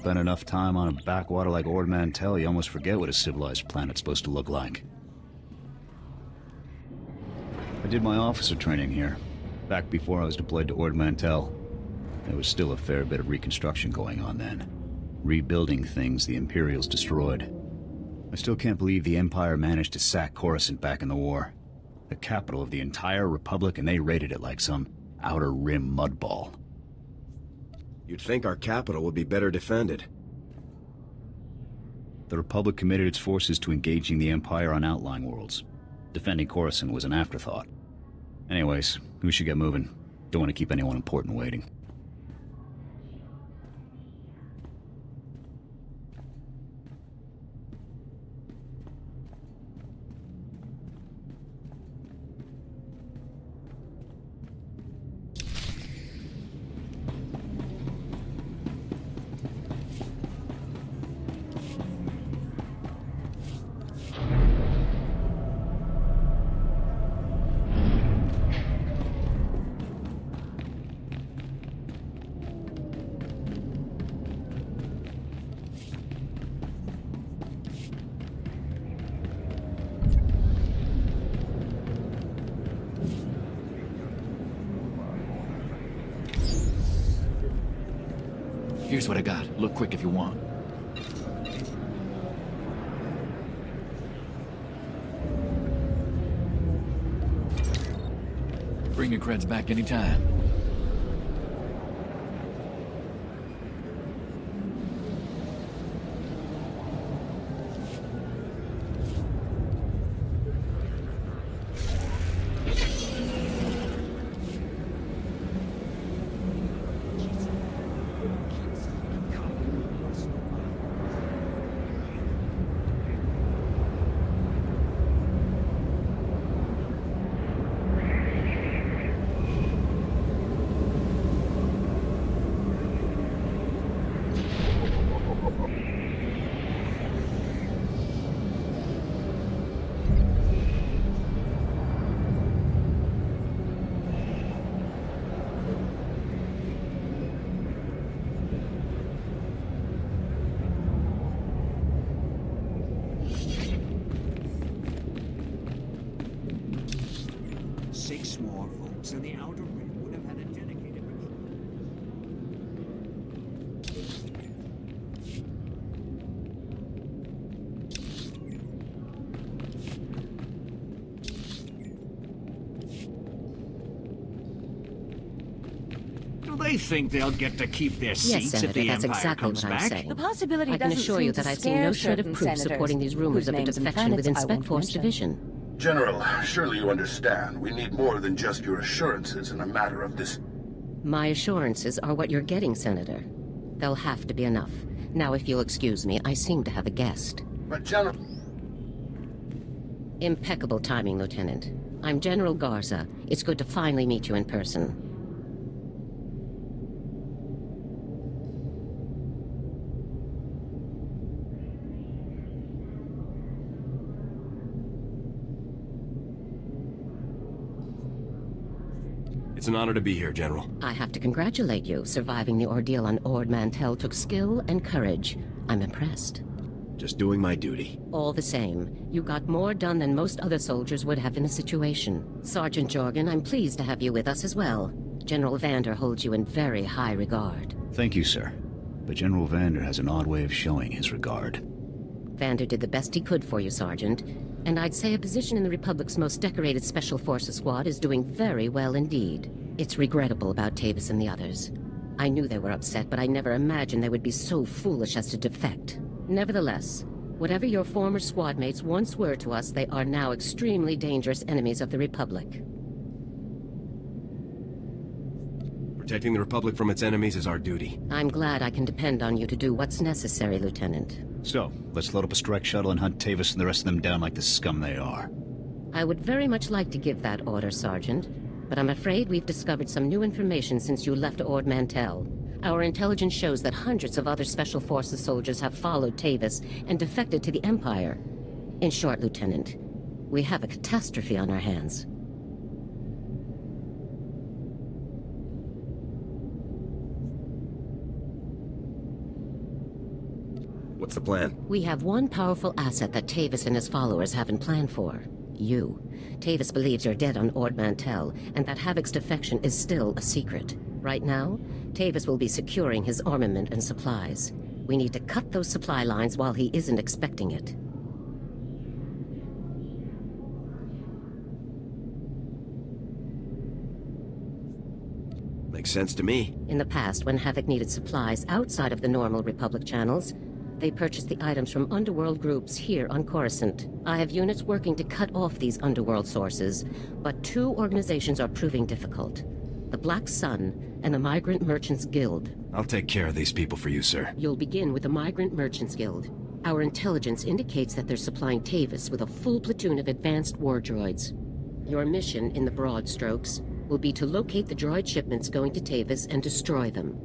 spend enough time on a backwater like Ord Mantell, you almost forget what a civilized planet's supposed to look like. I did my officer training here, back before I was deployed to Ord Mantell. There was still a fair bit of reconstruction going on then. Rebuilding things the Imperials destroyed. I still can't believe the Empire managed to sack Coruscant back in the war. The capital of the entire Republic, and they raided it like some outer rim mudball. You'd think our capital would be better defended. The Republic committed its forces to engaging the Empire on outlying worlds. Defending Coruscant was an afterthought. Anyways, we should get moving. Don't want to keep anyone important waiting. Here's what I got. Look quick if you want. Bring your creds back anytime. Six more folks in the outer rim would have had a dedicated Do they think they'll get to keep their seats Senator, if the that's Empire exactly comes what I'm back? saying. The possibility I can doesn't assure seem you to that I've seen scare no shred of certain proof senators supporting these rumors whose of a names and defection planets within I Spec won't Force mention. Division. General, surely you understand. We need more than just your assurances in a matter of this. My assurances are what you're getting, Senator. They'll have to be enough. Now, if you'll excuse me, I seem to have a guest. But General... Impeccable timing, Lieutenant. I'm General Garza. It's good to finally meet you in person. It's an honor to be here, General. I have to congratulate you. Surviving the ordeal on Ord Mantell took skill and courage. I'm impressed. Just doing my duty. All the same, you got more done than most other soldiers would have in the situation. Sergeant Jorgen, I'm pleased to have you with us as well. General Vander holds you in very high regard. Thank you, sir. But General Vander has an odd way of showing his regard. Vander did the best he could for you, Sergeant. And I'd say a position in the Republic's most decorated Special Forces squad is doing very well indeed. It's regrettable about Tavis and the others. I knew they were upset, but I never imagined they would be so foolish as to defect. Nevertheless, whatever your former squad mates once were to us, they are now extremely dangerous enemies of the Republic. Protecting the Republic from its enemies is our duty. I'm glad I can depend on you to do what's necessary, Lieutenant. So, let's load up a strike shuttle and hunt Tavis and the rest of them down like the scum they are. I would very much like to give that order, Sergeant, but I'm afraid we've discovered some new information since you left Ord Mantell. Our intelligence shows that hundreds of other Special Forces soldiers have followed Tavis and defected to the Empire. In short, Lieutenant, we have a catastrophe on our hands. What's the plan? We have one powerful asset that Tavis and his followers haven't planned for. You. Tavis believes you're dead on Ord Mantell, and that Havoc's defection is still a secret. Right now, Tavis will be securing his armament and supplies. We need to cut those supply lines while he isn't expecting it. Makes sense to me. In the past, when Havoc needed supplies outside of the normal Republic channels, they purchased the items from underworld groups here on Coruscant. I have units working to cut off these underworld sources, but two organizations are proving difficult. The Black Sun and the Migrant Merchants Guild. I'll take care of these people for you, sir. You'll begin with the Migrant Merchants Guild. Our intelligence indicates that they're supplying Tavis with a full platoon of advanced war droids. Your mission, in the broad strokes, will be to locate the droid shipments going to Tavis and destroy them.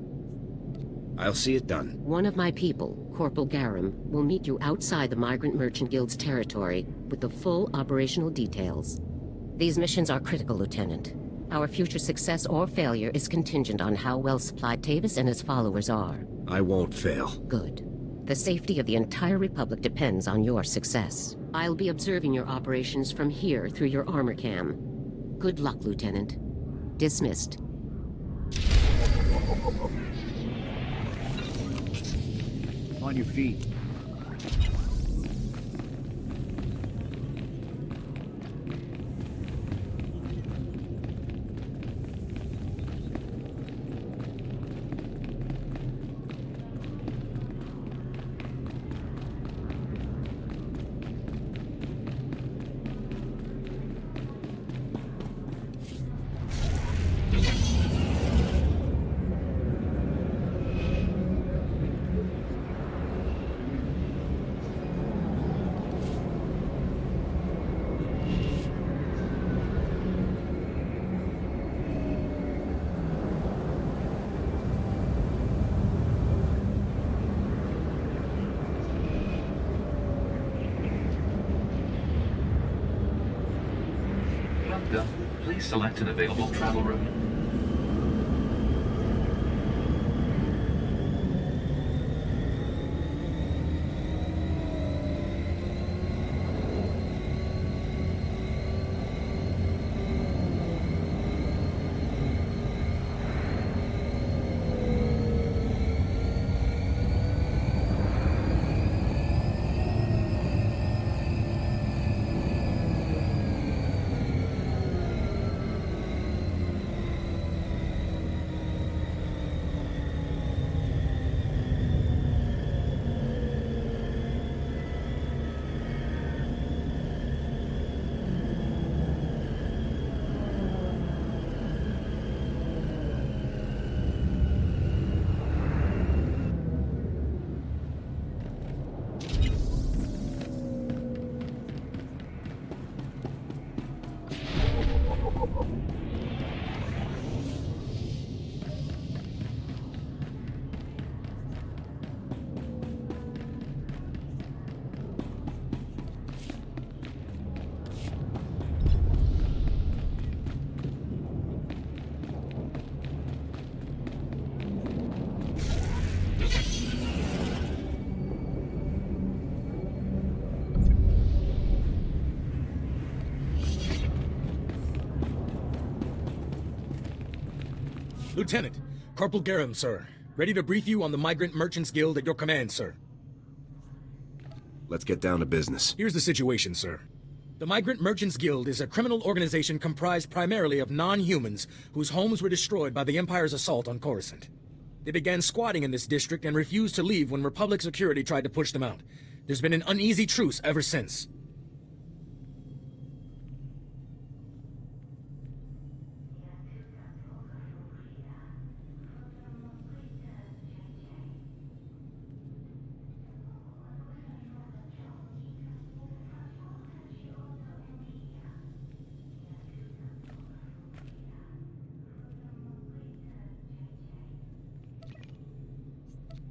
I'll see it done. One of my people, Corporal Garum, will meet you outside the Migrant Merchant Guild's territory with the full operational details. These missions are critical, Lieutenant. Our future success or failure is contingent on how well supplied Tavis and his followers are. I won't fail. Good. The safety of the entire Republic depends on your success. I'll be observing your operations from here through your armor cam. Good luck, Lieutenant. Dismissed. On your feet. Please select an available travel route. Lieutenant, Corporal Garum, sir. Ready to brief you on the Migrant Merchants Guild at your command, sir. Let's get down to business. Here's the situation, sir. The Migrant Merchants Guild is a criminal organization comprised primarily of non-humans whose homes were destroyed by the Empire's assault on Coruscant. They began squatting in this district and refused to leave when Republic security tried to push them out. There's been an uneasy truce ever since.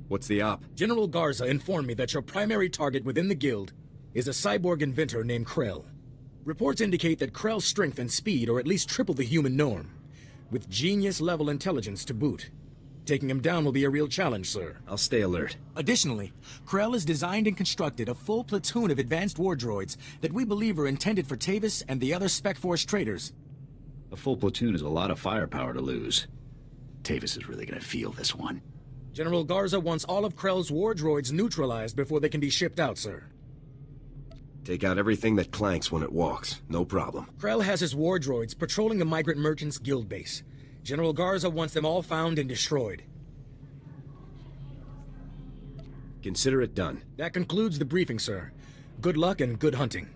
What's the op? General Garza informed me that your primary target within the guild is a cyborg inventor named Krell. Reports indicate that Krell's strength and speed are at least triple the human norm, with genius-level intelligence to boot. Taking him down will be a real challenge, sir. I'll stay alert. Additionally, Krell has designed and constructed a full platoon of advanced war droids that we believe are intended for Tavis and the other Spec Force traitors. A full platoon is a lot of firepower to lose. Tavis is really gonna feel this one. General Garza wants all of Krell's war droids neutralized before they can be shipped out, sir. Take out everything that clanks when it walks. No problem. Krell has his war droids patrolling the Migrant Merchants Guild base. General Garza wants them all found and destroyed. Consider it done. That concludes the briefing, sir. Good luck and good hunting.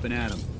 up and at him.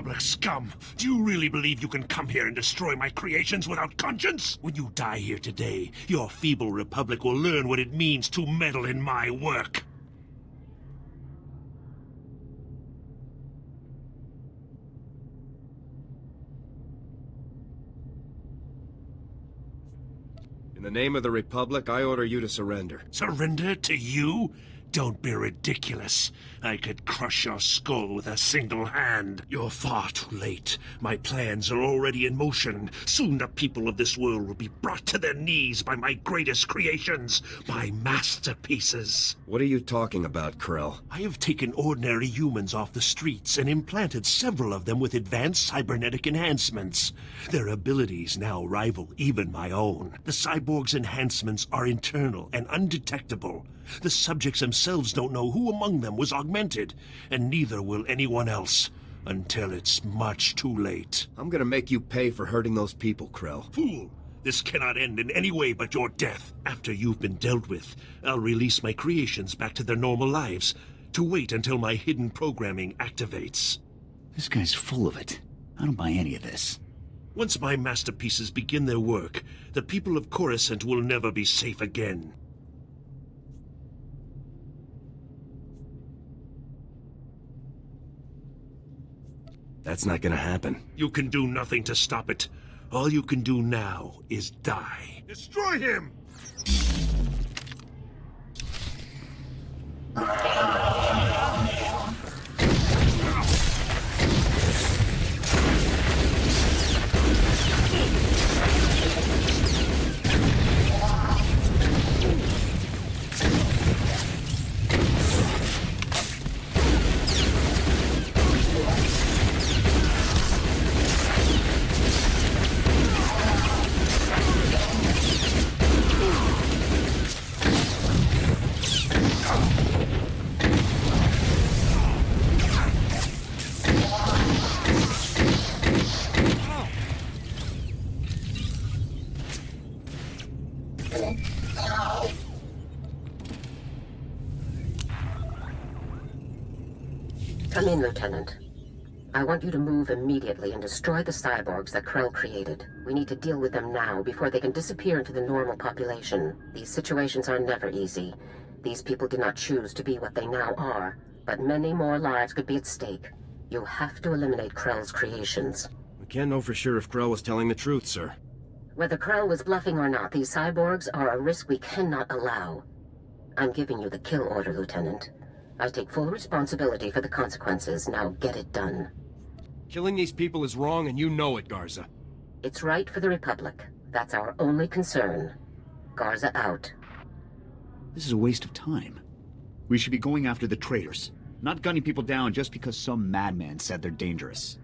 Republic scum! Do you really believe you can come here and destroy my creations without conscience? When you die here today, your feeble Republic will learn what it means to meddle in my work. In the name of the Republic, I order you to surrender. Surrender to you? Don't be ridiculous. I could crush your skull with a single hand. You're far too late. My plans are already in motion. Soon the people of this world will be brought to their knees by my greatest creations, my masterpieces. What are you talking about, Krell? I have taken ordinary humans off the streets and implanted several of them with advanced cybernetic enhancements. Their abilities now rival even my own. The cyborg's enhancements are internal and undetectable. The subjects themselves don't know who among them was augmented, and neither will anyone else, until it's much too late. I'm gonna make you pay for hurting those people, Krell. Fool! This cannot end in any way but your death. After you've been dealt with, I'll release my creations back to their normal lives, to wait until my hidden programming activates. This guy's full of it. I don't buy any of this. Once my masterpieces begin their work, the people of Coruscant will never be safe again. That's not gonna happen. You can do nothing to stop it. All you can do now is die. Destroy him! Lieutenant. I want you to move immediately and destroy the cyborgs that Krell created. We need to deal with them now before they can disappear into the normal population. These situations are never easy. These people did not choose to be what they now are, but many more lives could be at stake. You have to eliminate Krell's creations. We can't know for sure if Krell was telling the truth, sir. Whether Krell was bluffing or not, these cyborgs are a risk we cannot allow. I'm giving you the kill order, Lieutenant. I take full responsibility for the consequences. Now get it done. Killing these people is wrong, and you know it, Garza. It's right for the Republic. That's our only concern. Garza out. This is a waste of time. We should be going after the traitors, not gunning people down just because some madman said they're dangerous.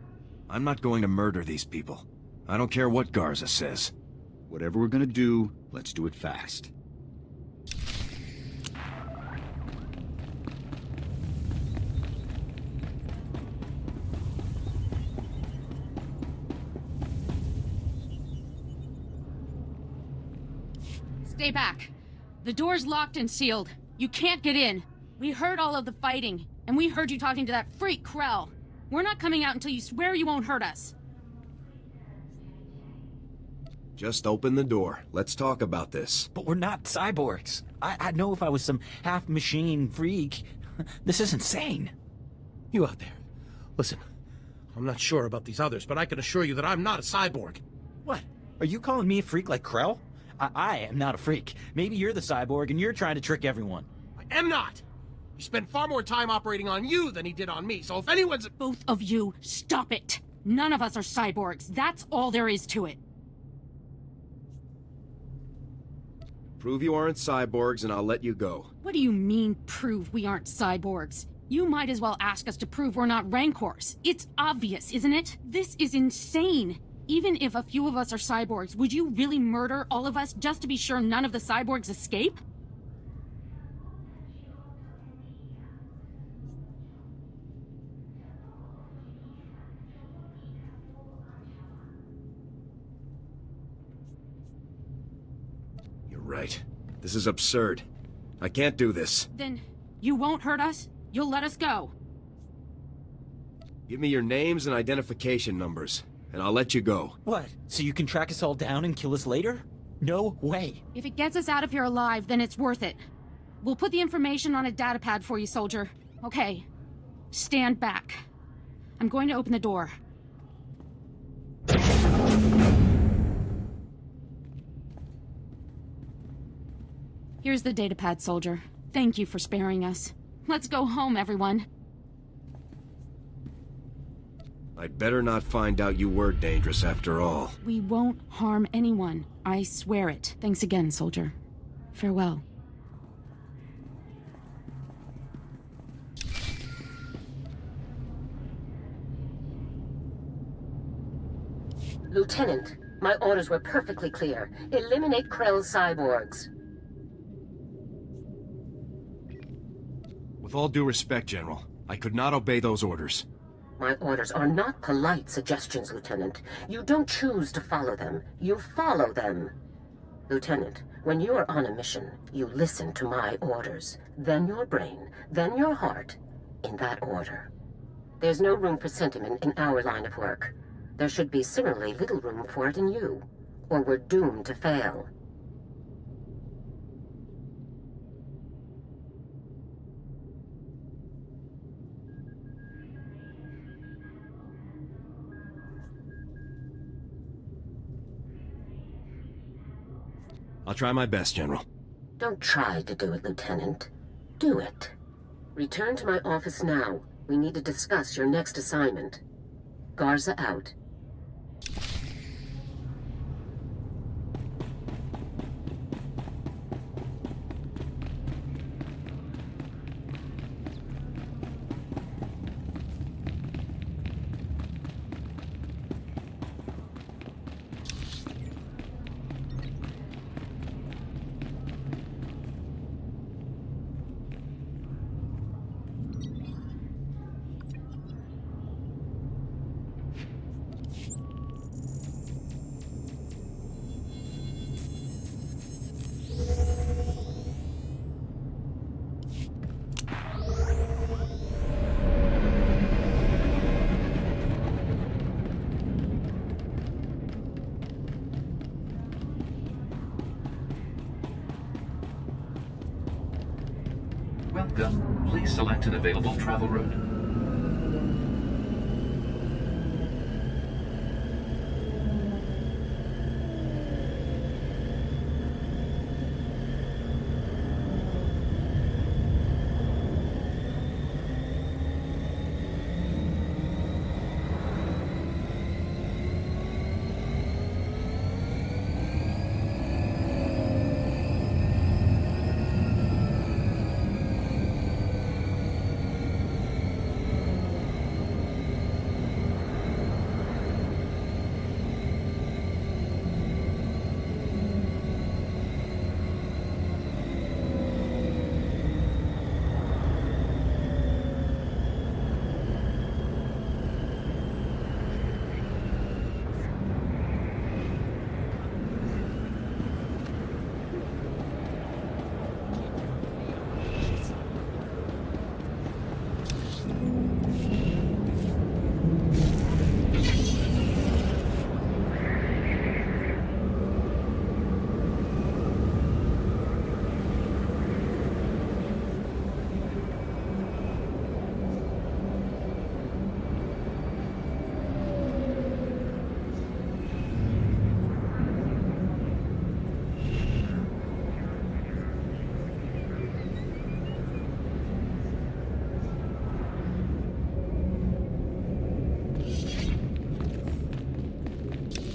I'm not going to murder these people. I don't care what Garza says. Whatever we're gonna do, let's do it fast. Stay back. The door's locked and sealed. You can't get in. We heard all of the fighting, and we heard you talking to that freak Krell. We're not coming out until you swear you won't hurt us. Just open the door. Let's talk about this. But we're not cyborgs. I'd know if I was some half-machine freak. This is insane. You out there. Listen, I'm not sure about these others, but I can assure you that I'm not a cyborg. What? Are you calling me a freak like Krell? I am not a freak. Maybe you're the cyborg and you're trying to trick everyone. I am not! He spent far more time operating on you than he did on me, so if anyone's... Both of you, stop it! None of us are cyborgs. That's all there is to it. Prove you aren't cyborgs and I'll let you go. What do you mean, prove we aren't cyborgs? You might as well ask us to prove we're not Rancors. It's obvious, isn't it? This is insane. Even if a few of us are cyborgs, would you really murder all of us just to be sure none of the cyborgs escape? You're right. This is absurd. I can't do this. Then you won't hurt us? You'll let us go? Give me your names and identification numbers, and I'll let you go. What? So you can track us all down and kill us later? No way. If it gets us out of here alive, then it's worth it. We'll put the information on a datapad for you, soldier. Okay. Stand back. I'm going to open the door. Here's the datapad, soldier. Thank you for sparing us. Let's go home, everyone. I'd better not find out you were dangerous after all. We won't harm anyone. I swear it. Thanks again, soldier. Farewell. Lieutenant, my orders were perfectly clear. Eliminate Krell's cyborgs. With all due respect, General, I could not obey those orders. My orders are not polite suggestions, Lieutenant. You don't choose to follow them. You follow them. Lieutenant, when you are on a mission, you listen to my orders. Then your brain, then your heart, in that order. There's no room for sentiment in our line of work. There should be similarly little room for it in you, or we're doomed to fail. I'll try my best, General. Don't try to do it, Lieutenant. Do it. Return to my office now. We need to discuss your next assignment. Garza out. Welcome. Please select an available travel route.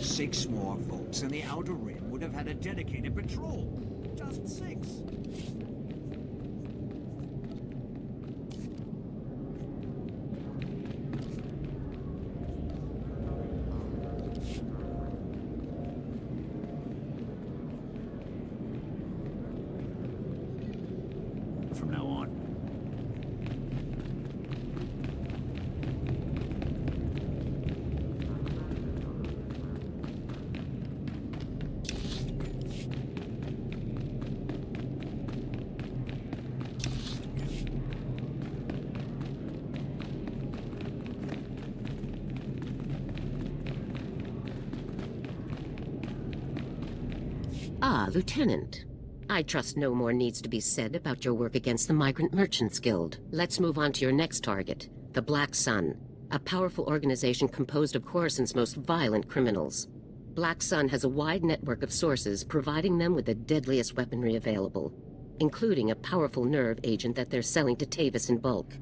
Six more folks, and the Outer Rim would have had a dedicated patrol. Just six. From now on. Ah, Lieutenant. I trust no more needs to be said about your work against the Migrant Merchants Guild. Let's move on to your next target, the Black Sun, a powerful organization composed of Coruscant's most violent criminals. Black Sun has a wide network of sources providing them with the deadliest weaponry available, including a powerful nerve agent that they're selling to Tavis in bulk.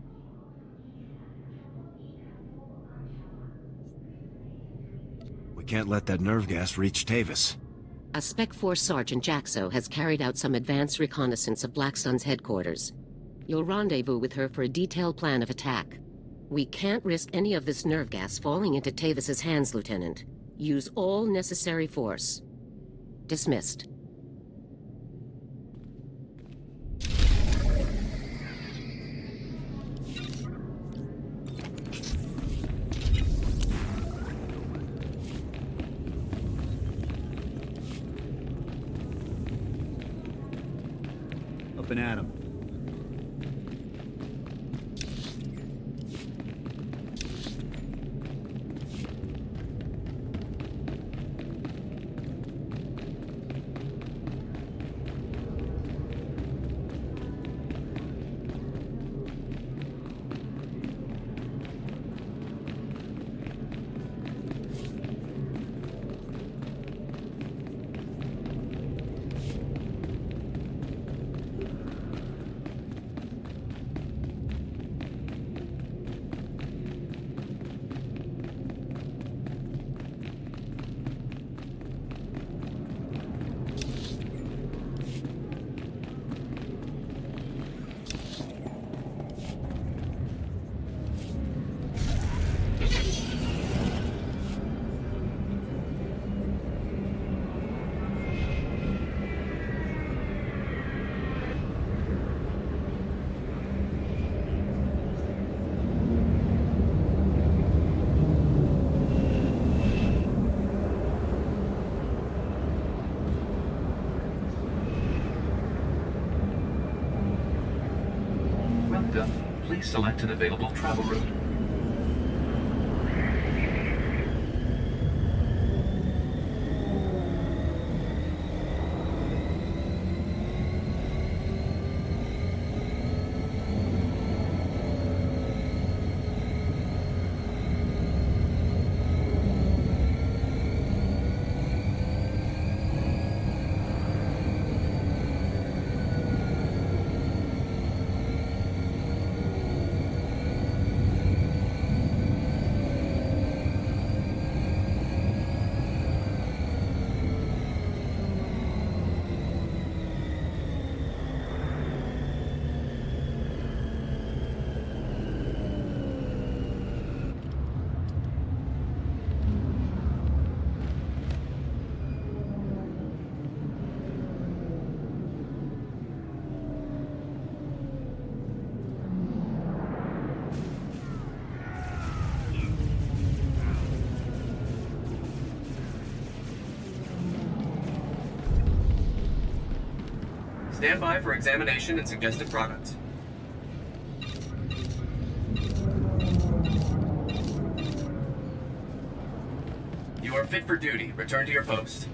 We can't let that nerve gas reach Tavis. A Spec Force Sergeant Jaxo has carried out some advanced reconnaissance of Black Sun's headquarters. You'll rendezvous with her for a detailed plan of attack. We can't risk any of this nerve gas falling into Tavis's hands, Lieutenant. Use all necessary force. Dismissed. Up and at 'em. Welcome. Please select an available travel route. Stand by for examination and suggested products. You are fit for duty. Return to your post.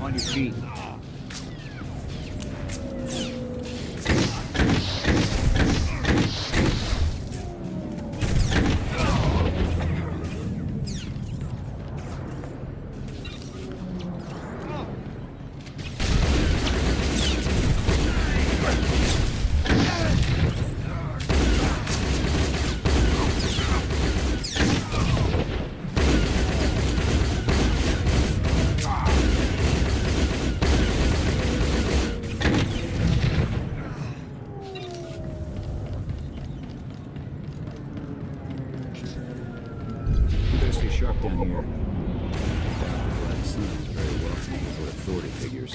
On your feet. Sharp down here. That seems very welcoming for authority figures.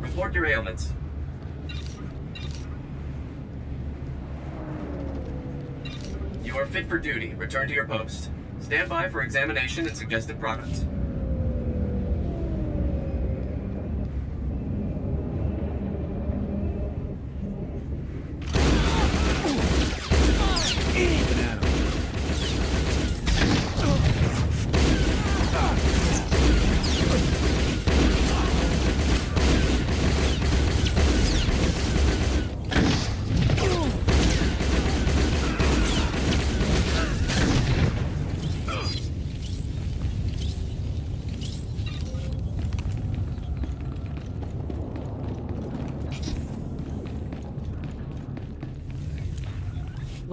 Report your ailments. You are fit for duty. Return to your post. Stand by for examination and suggested products.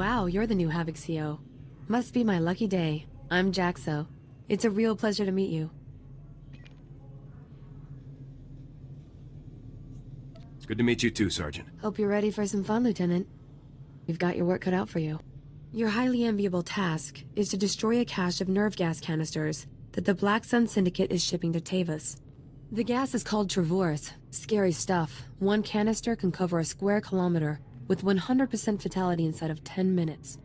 Wow, you're the new Havoc CO. Must be my lucky day. I'm Jaxo. It's a real pleasure to meet you. It's good to meet you too, Sergeant. Hope you're ready for some fun, Lieutenant. You've got your work cut out for you. Your highly enviable task is to destroy a cache of nerve gas canisters that the Black Sun Syndicate is shipping to Tavis. The gas is called Travorus. Scary stuff. One canister can cover a square kilometer, with 100% fatality inside of 10 minutes.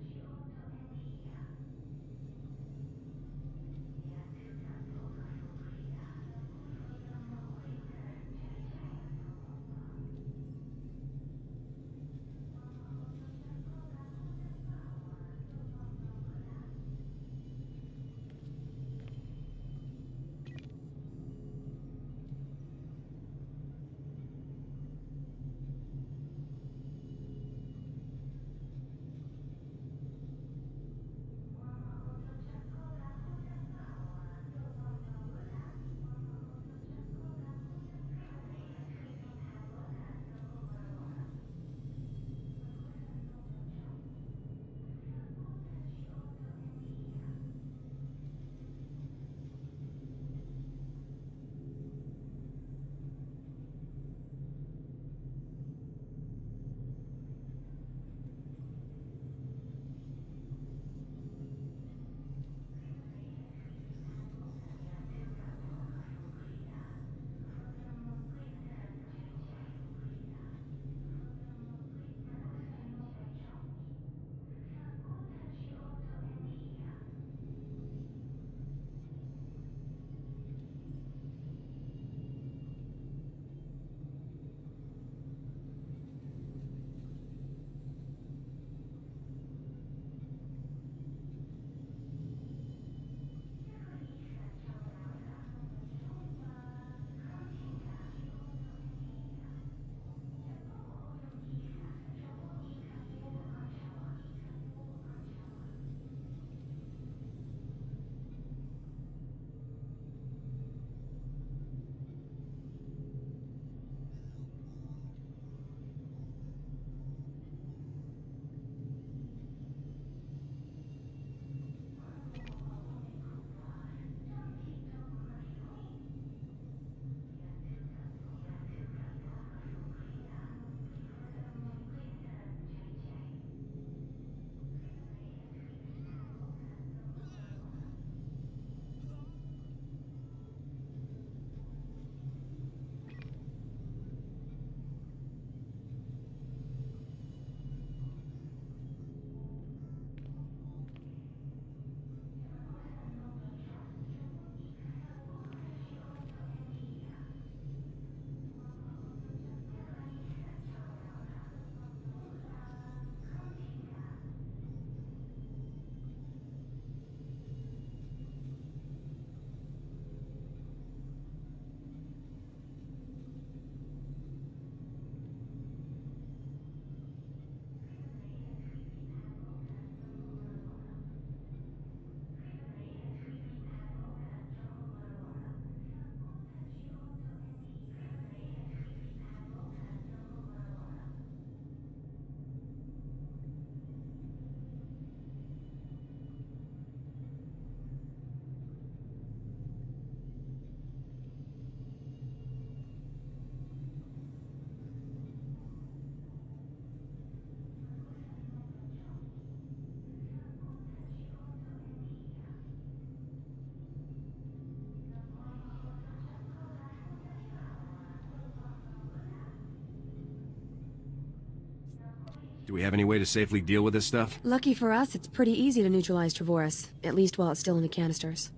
Do we have any way to safely deal with this stuff? Lucky for us, it's pretty easy to neutralize Travorus, at least while it's still in the canisters.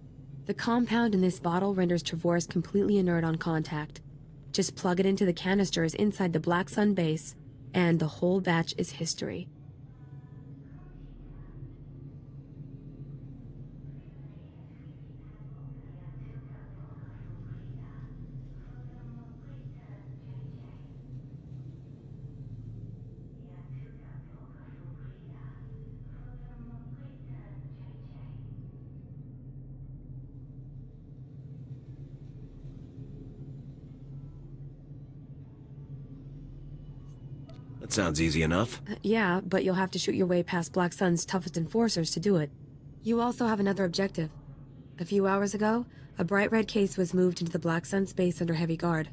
The compound in this bottle renders Travorus completely inert on contact. Just plug it into the canisters inside the Black Sun base, and the whole batch is history. That sounds easy enough. Yeah, but you'll have to shoot your way past Black Sun's toughest enforcers to do it. You also have another objective. A few hours ago, a bright red case was moved into the Black Sun's base under heavy guard.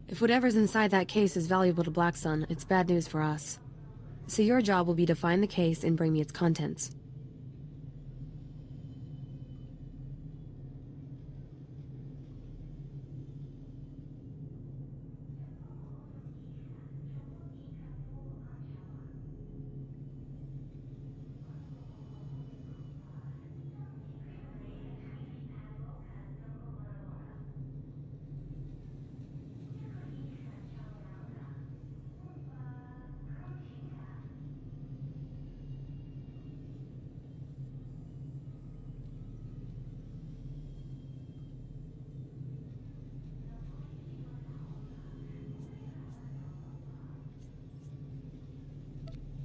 If whatever's inside that case is valuable to Black Sun, it's bad news for us. So your job will be to find the case and bring me its contents.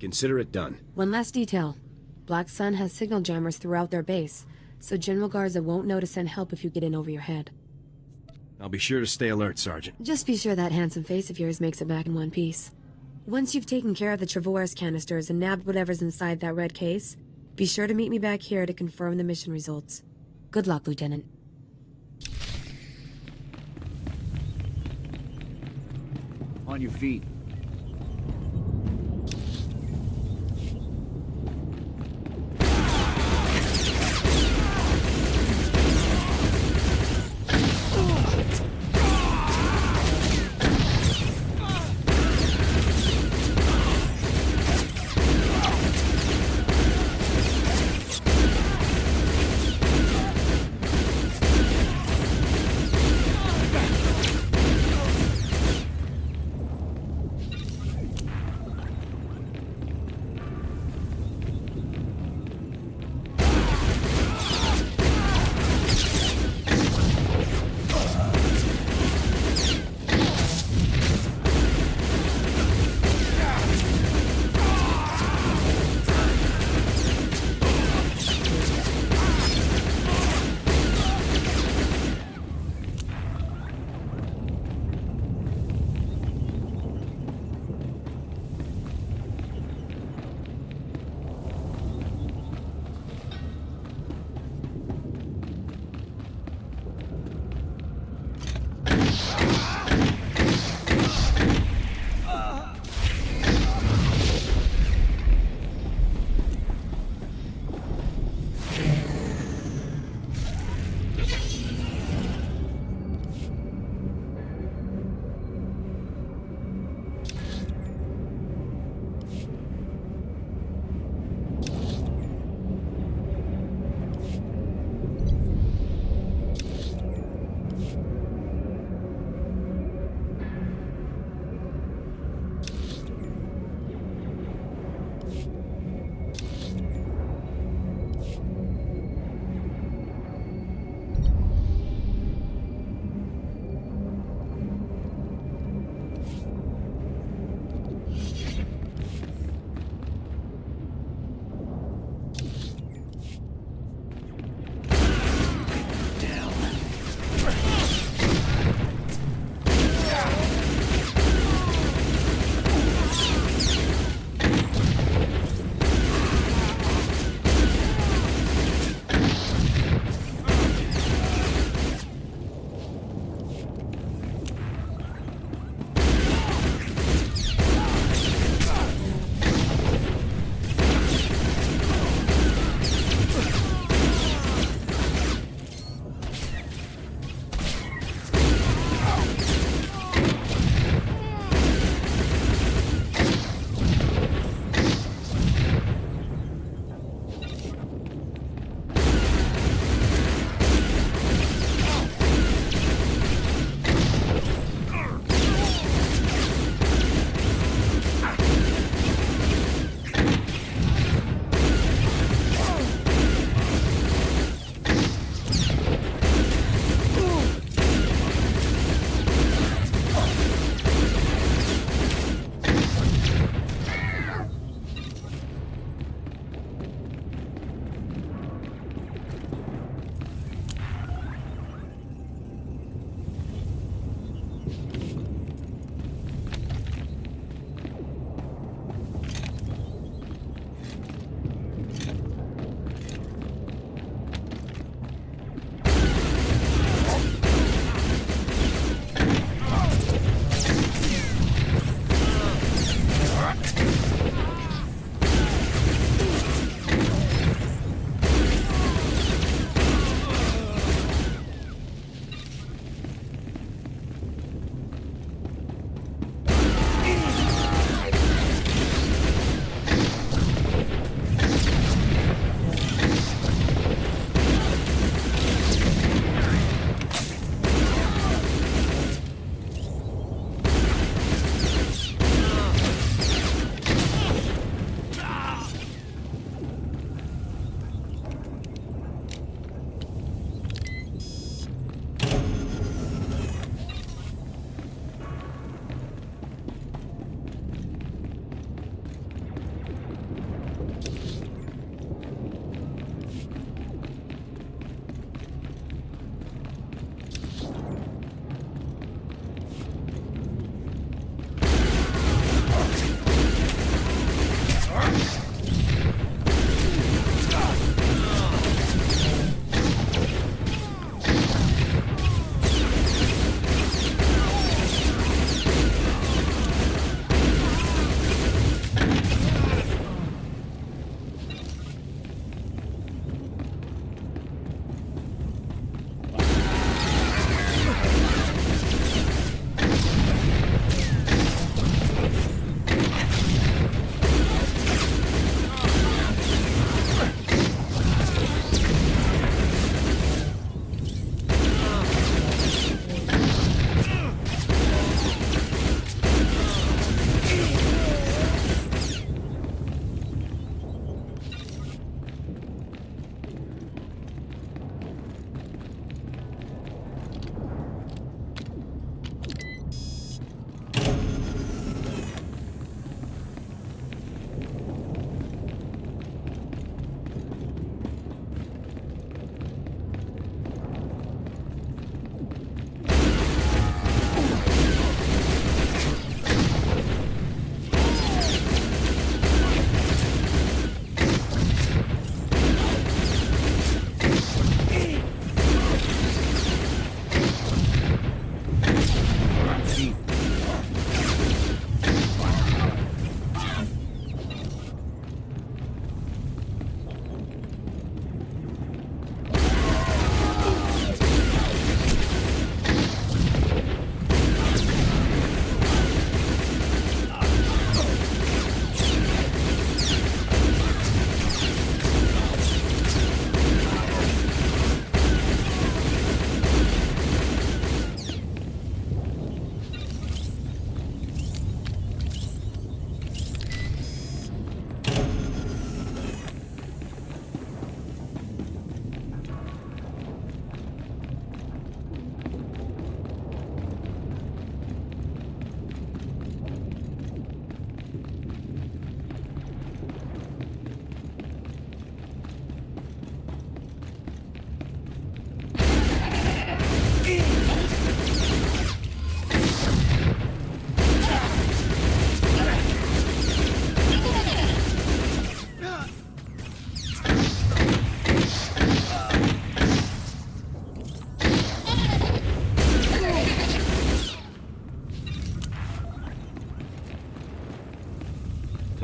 Consider it done. One last detail. Black Sun has signal jammers throughout their base, so General Garza won't know to send help if you get in over your head. I'll be sure to stay alert, Sergeant. Just be sure that handsome face of yours makes it back in one piece. Once you've taken care of the Trevor's canisters and nabbed whatever's inside that red case, be sure to meet me back here to confirm the mission results. Good luck, Lieutenant. On your feet.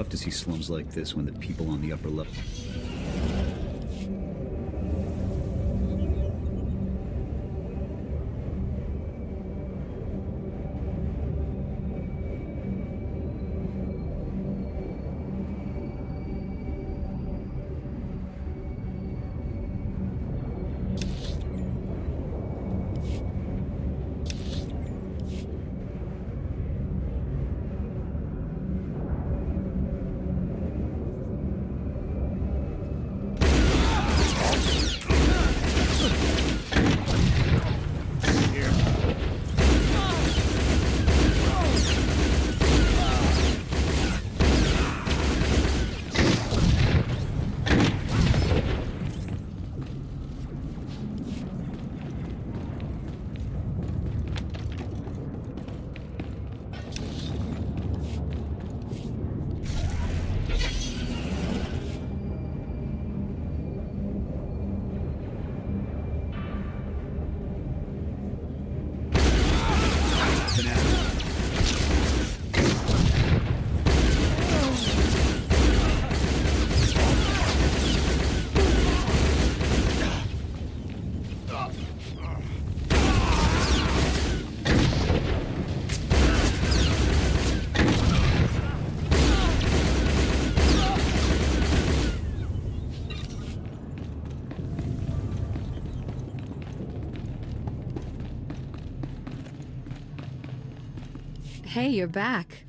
tough to see slums like this when the people on the upper level... Hey, you're back.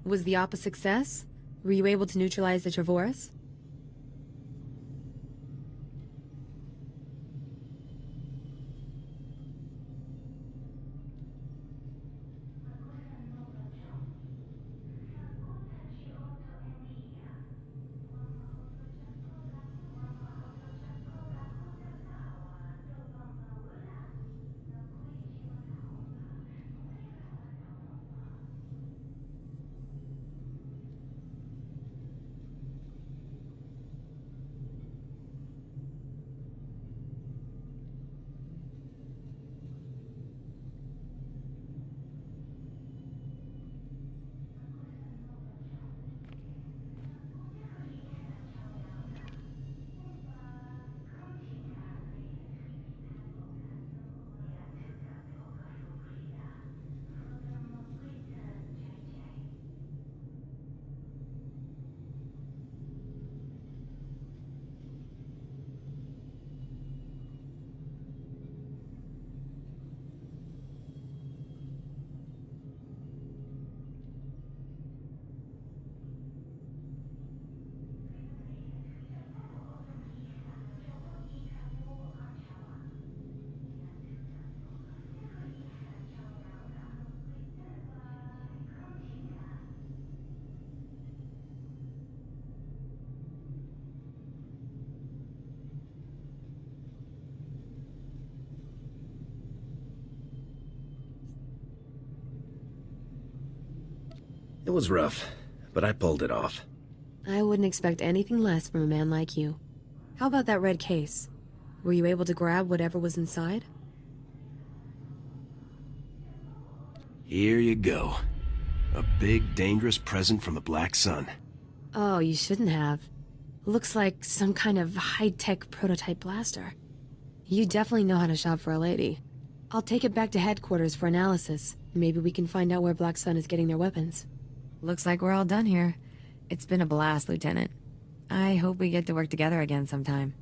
Was the op a success? Were you able to neutralize the Trevorus? It was rough, but I pulled it off. I wouldn't expect anything less from a man like you. How about that red case? Were you able to grab whatever was inside? Here you go. A big, dangerous present from the Black Sun. Oh, you shouldn't have. Looks like some kind of high-tech prototype blaster. You definitely know how to shop for a lady. I'll take it back to headquarters for analysis. Maybe we can find out where Black Sun is getting their weapons. Looks like we're all done here. It's been a blast, Lieutenant. I hope we get to work together again sometime.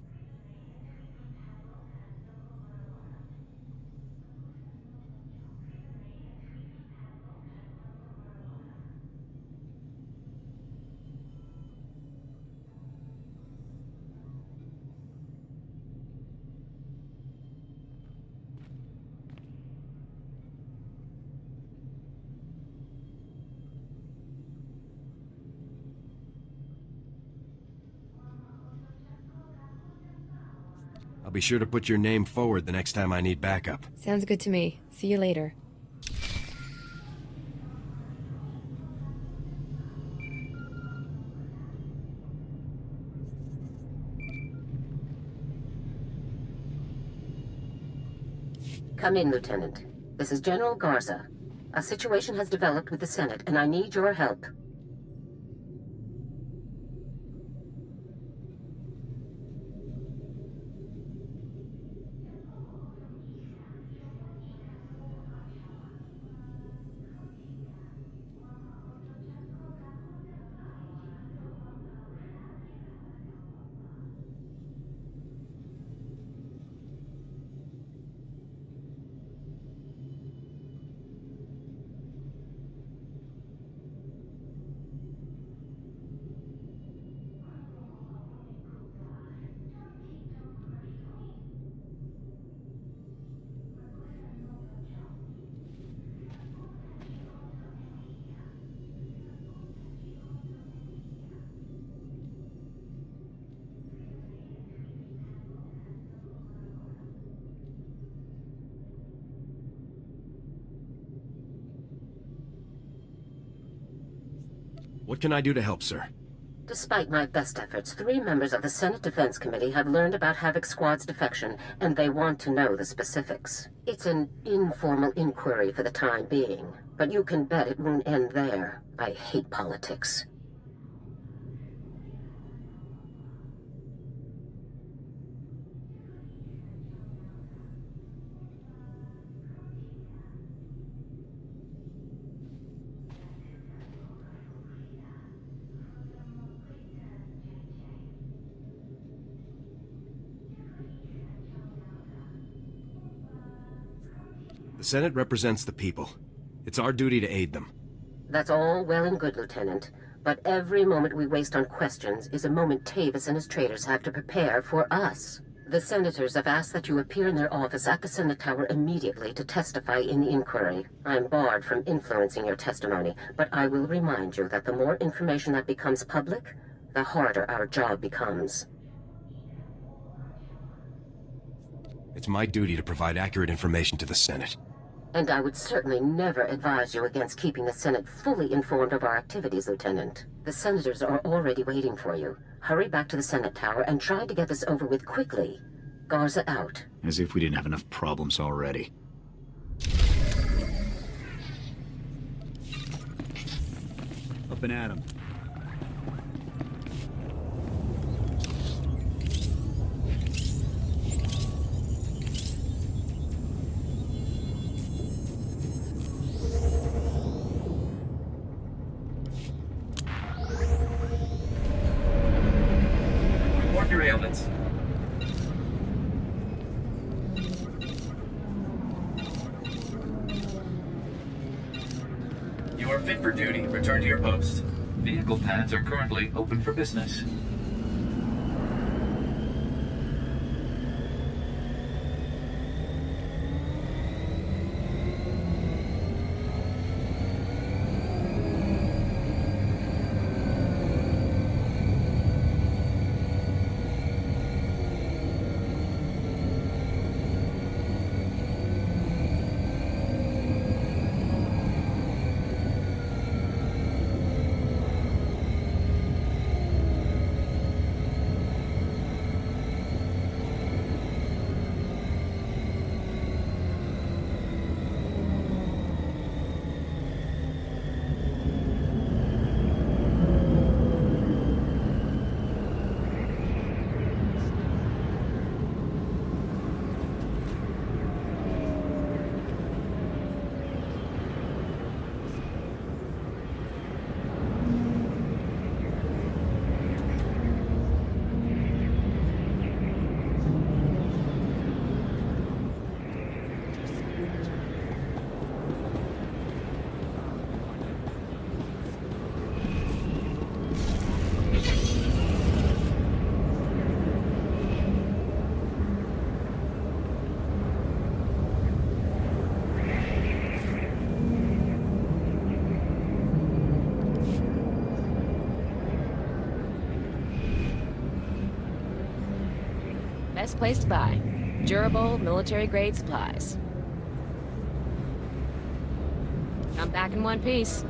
I'll be sure to put your name forward the next time I need backup. Sounds good to me. See you later. Come in, Lieutenant. This is General Garza. A situation has developed with the Senate, and I need your help. What can I do to help, sir? Despite my best efforts, 3 members of the Senate Defense Committee have learned about Havoc Squad's defection, and they want to know the specifics. It's an informal inquiry for the time being, but you can bet it won't end there. I hate politics. The Senate represents the people. It's our duty to aid them. That's all well and good, Lieutenant. But every moment we waste on questions is a moment Tavis and his traitors have to prepare for us. The senators have asked that you appear in their office at the Senate Tower immediately to testify in the inquiry. I'm barred from influencing your testimony, but I will remind you that the more information that becomes public, the harder our job becomes. It's my duty to provide accurate information to the Senate. And I would certainly never advise you against keeping the Senate fully informed of our activities, Lieutenant. The senators are already waiting for you. Hurry back to the Senate Tower and try to get this over with quickly. Garza out. As if we didn't have enough problems already. Up and at 'em. Report your ailments. You are fit for duty. Return to your post. Vehicle pads are currently open for business. Best place to buy. Durable, military-grade supplies. Come back in one piece.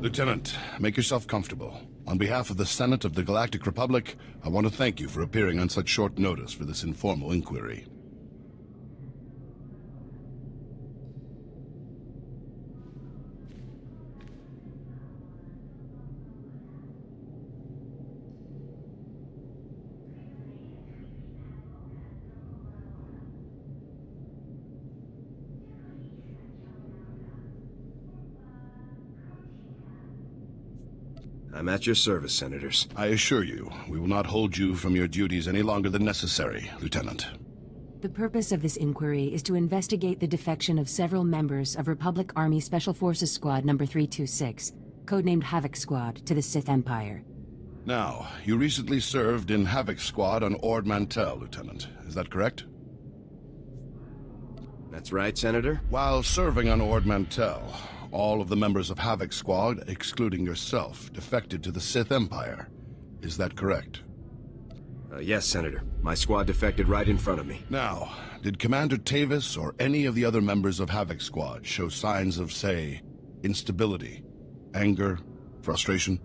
Lieutenant, make yourself comfortable. On behalf of the Senate of the Galactic Republic, I want to thank you for appearing on such short notice for this informal inquiry. I'm at your service, Senators. I assure you, we will not hold you from your duties any longer than necessary, Lieutenant. The purpose of this inquiry is to investigate the defection of several members of Republic Army Special Forces Squad number 326, codenamed Havoc Squad, to the Sith Empire. Now, you recently served in Havoc Squad on Ord Mantell, Lieutenant. Is that correct? That's right, Senator. While serving on Ord Mantell, all of the members of Havoc Squad, excluding yourself, defected to the Sith Empire. Is that correct? Yes, Senator. My squad defected right in front of me. Now, did Commander Tavis or any of the other members of Havoc Squad show signs of, say, instability, anger, frustration?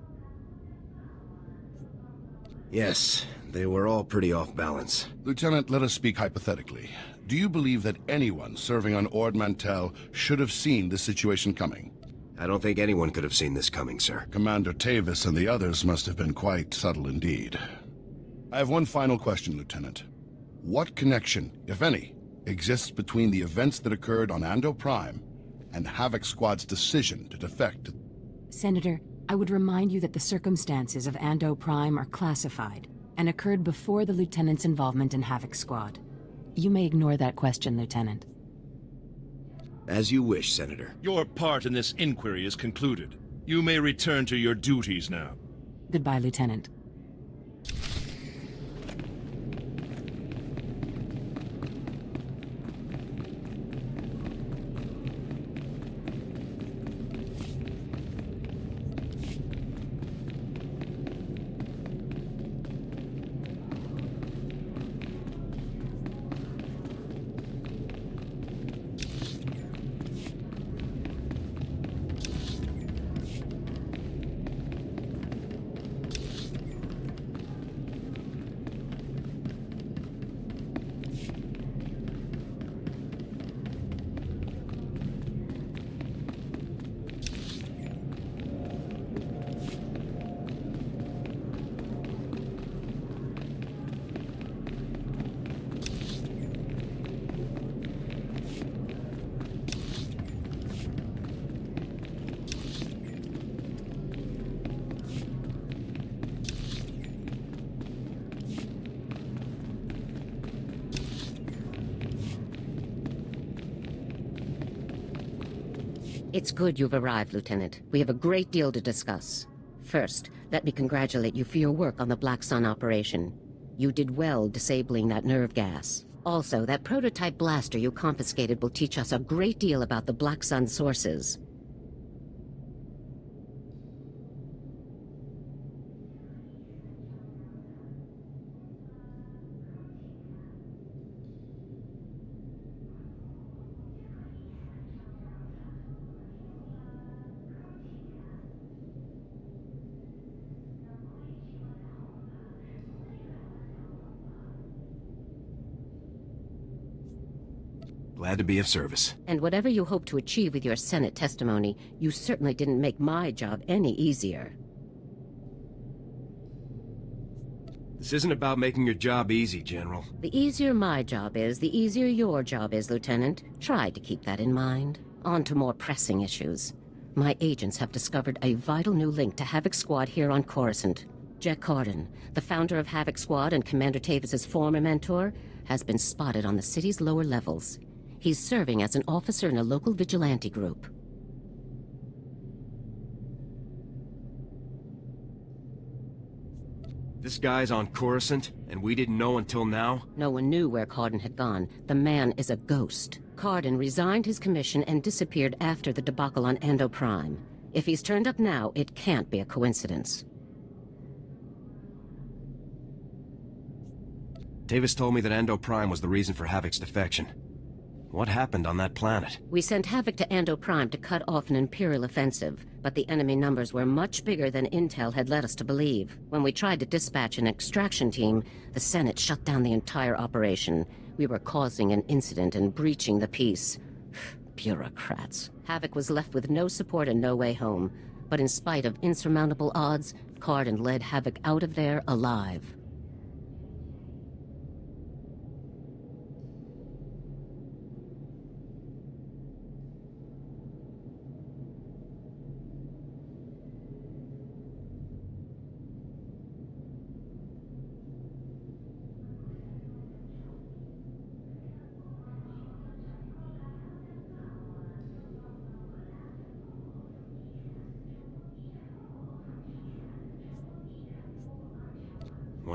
Yes, they were all pretty off balance. Lieutenant, let us speak hypothetically. Do you believe that anyone serving on Ord Mantell should have seen this situation coming? I don't think anyone could have seen this coming, sir. Commander Tavis and the others must have been quite subtle indeed. I have one final question, Lieutenant. What connection, if any, exists between the events that occurred on Ando Prime and Havoc Squad's decision to defect? Senator, I would remind you that the circumstances of Ando Prime are classified and occurred before the Lieutenant's involvement in Havoc Squad. You may ignore that question, Lieutenant. As you wish, Senator. Your part in this inquiry is concluded. You may return to your duties now. Goodbye, Lieutenant. It's good you've arrived, Lieutenant. We have a great deal to discuss. First, let me congratulate you for your work on the Black Sun operation. You did well disabling that nerve gas. Also, that prototype blaster you confiscated will teach us a great deal about the Black Sun sources. Glad to be of service. And whatever you hope to achieve with your Senate testimony, you certainly didn't make my job any easier. This isn't about making your job easy, General. The easier my job is, the easier your job is, Lieutenant. Try to keep that in mind. On to more pressing issues. My agents have discovered a vital new link to Havoc Squad here on Coruscant. Jack Corden, the founder of Havoc Squad and Commander Tavis's former mentor, has been spotted on the city's lower levels. He's serving as an officer in a local vigilante group. This guy's on Coruscant, and we didn't know until now? No one knew where Corden had gone. The man is a ghost. Corden resigned his commission and disappeared after the debacle on Ando Prime. If he's turned up now, it can't be a coincidence. Tavis told me that Ando Prime was the reason for Havoc's defection. What happened on that planet? We sent Havoc to Ando Prime to cut off an Imperial offensive. but the enemy numbers were much bigger than Intel had led us to believe. When we tried to dispatch an extraction team, the Senate shut down the entire operation. We were causing an incident and breaching the peace. Bureaucrats. Havoc was left with no support and no way home. But in spite of insurmountable odds, Cardin led Havoc out of there alive.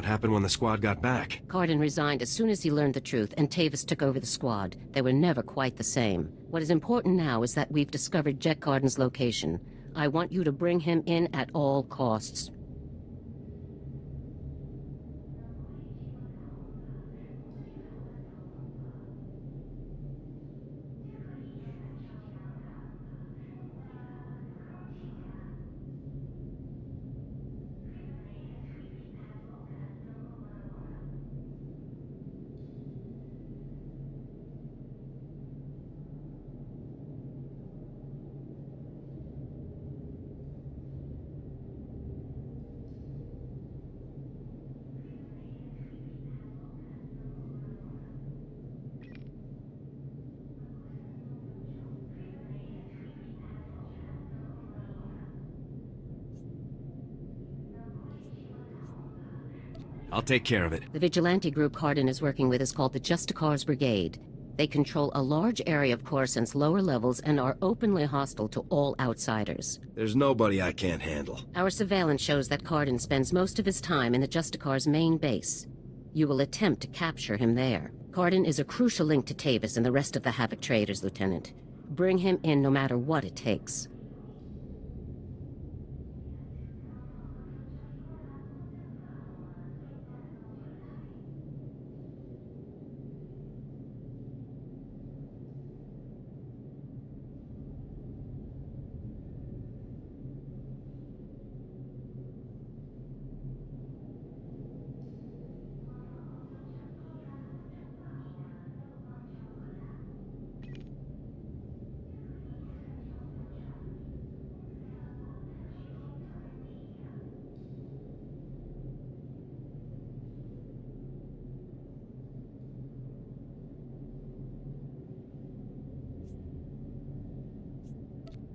What happened when the squad got back? Cardin resigned as soon as he learned the truth, and Tavis took over the squad. They were never quite the same. What is important now is that we've discovered Jet Cardin's location. I want you to bring him in at all costs. I'll take care of it. The vigilante group Cardin is working with is called the Justicars Brigade. They control a large area of Coruscant's lower levels and are openly hostile to all outsiders. There's nobody I can't handle. Our surveillance shows that Cardin spends most of his time in the Justicars' main base. You will attempt to capture him there. Cardin is a crucial link to Tavis and the rest of the Havoc traders, Lieutenant. Bring him in no matter what it takes.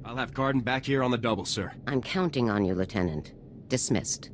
I'll have Cardin back here on the double, sir. I'm counting on you, Lieutenant. Dismissed.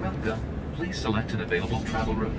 Welcome. Please select an available travel route.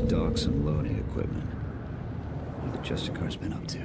Docks and loading equipment. What have the Justicar's been up to?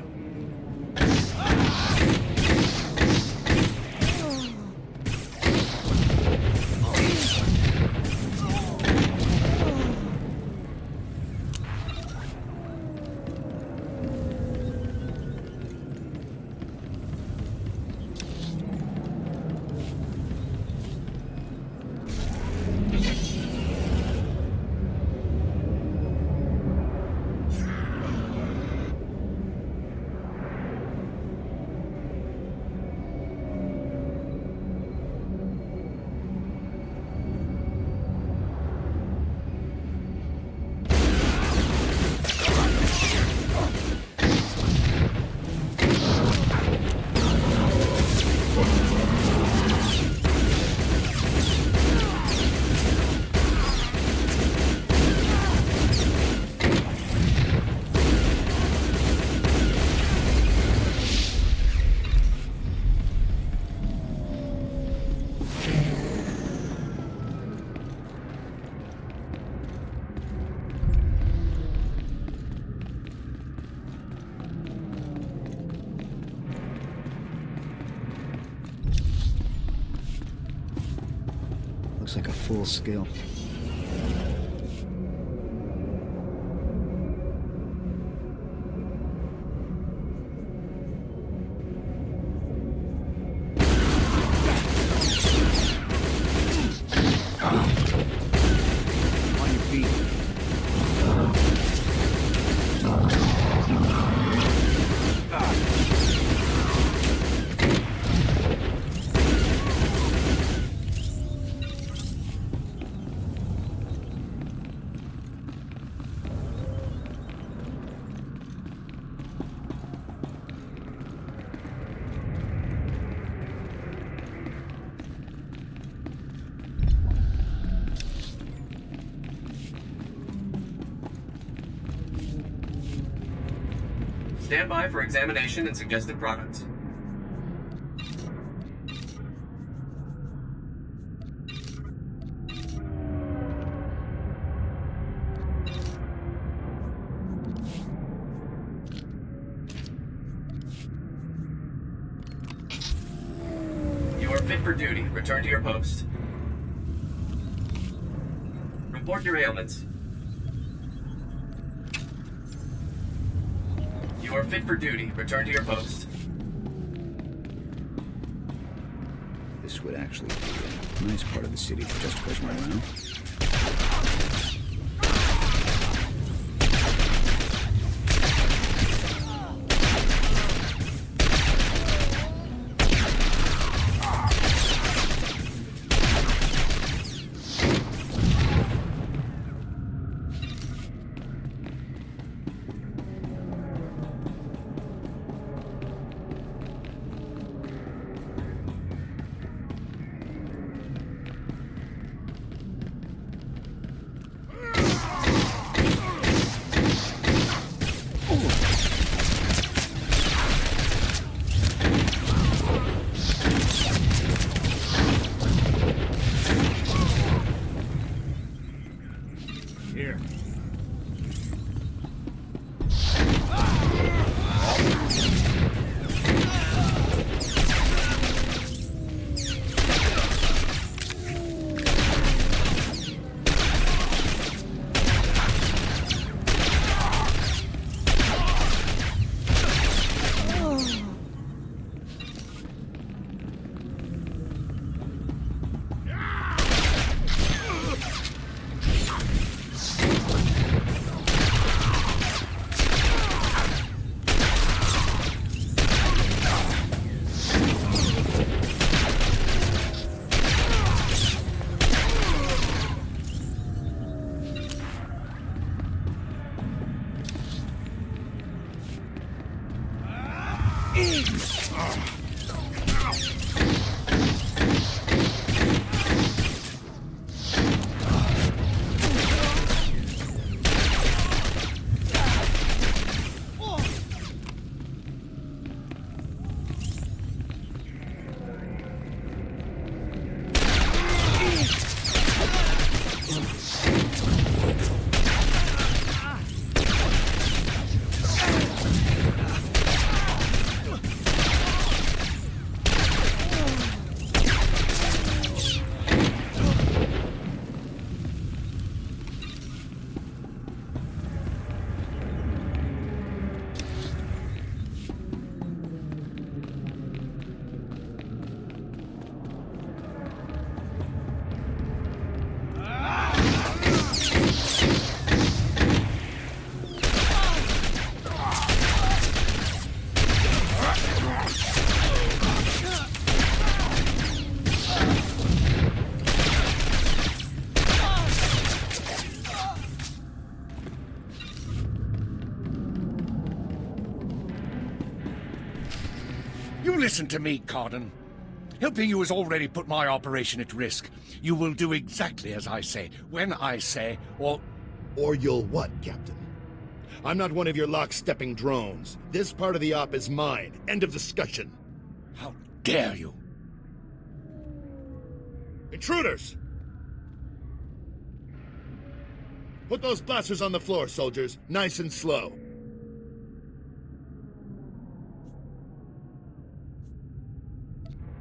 Looks like a full scale. On your feet. Stand by for examination and suggested products. You are fit for duty. Return to your post. Report your ailments. are fit for duty. Return to your post. This would actually be a nice part of the city to just push my around. You listen to me, Cardin. Helping you has already put my operation at risk. You will do exactly as I say, when I say, or you'll what, Captain? I'm not one of your lock-stepping drones. This part of the op is mine. End of discussion. How dare you? Intruders! Put those blasters on the floor, soldiers. Nice and slow.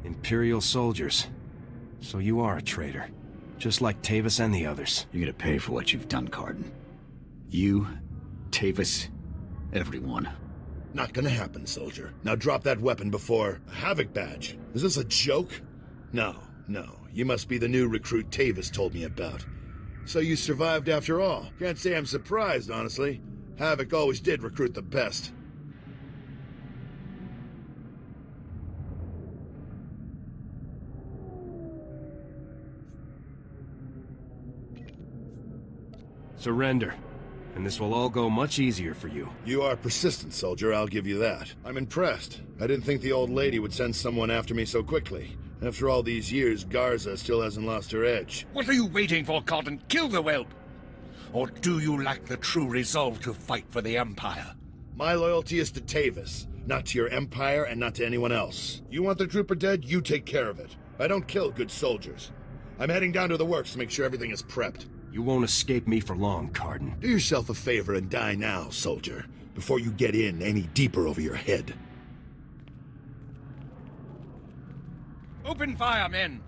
Imperial soldiers. So you are a traitor. Just like Tavis and the others. You're gonna pay for what you've done, Cardin. You, Tavis, everyone. Not gonna happen, soldier. Now drop that weapon before... A havoc badge? Is this a joke? No. You must be the new recruit Tavis told me about. So you survived after all. Can't say I'm surprised, honestly. Havoc always did recruit the best. Surrender, and this will all go much easier for you. You are persistent, soldier, I'll give you that. I'm impressed. I didn't think the old lady would send someone after me so quickly. After all these years, Garza still hasn't lost her edge. What are you waiting for, Cardin? Kill the whelp! Or do you lack the true resolve to fight for the Empire? My loyalty is to Tavis, not to your Empire and not to anyone else. You want the trooper dead, you take care of it. I don't kill good soldiers. I'm heading down to the works to make sure everything is prepped. You won't escape me for long, Cardin. Do yourself a favor and die now, soldier, before you get in any deeper over your head. Open fire, men!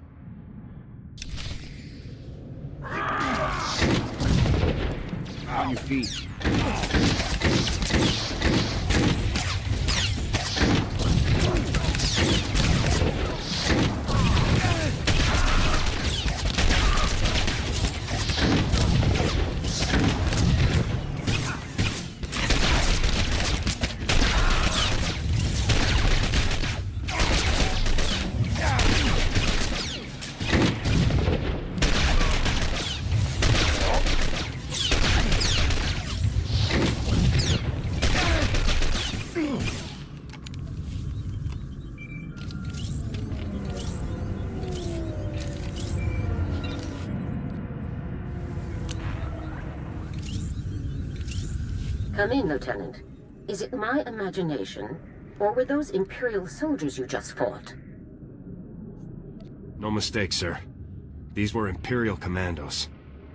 On your feet. Come in, Lieutenant. Is it my imagination, or were those Imperial soldiers you just fought? No mistake, sir. These were Imperial commandos.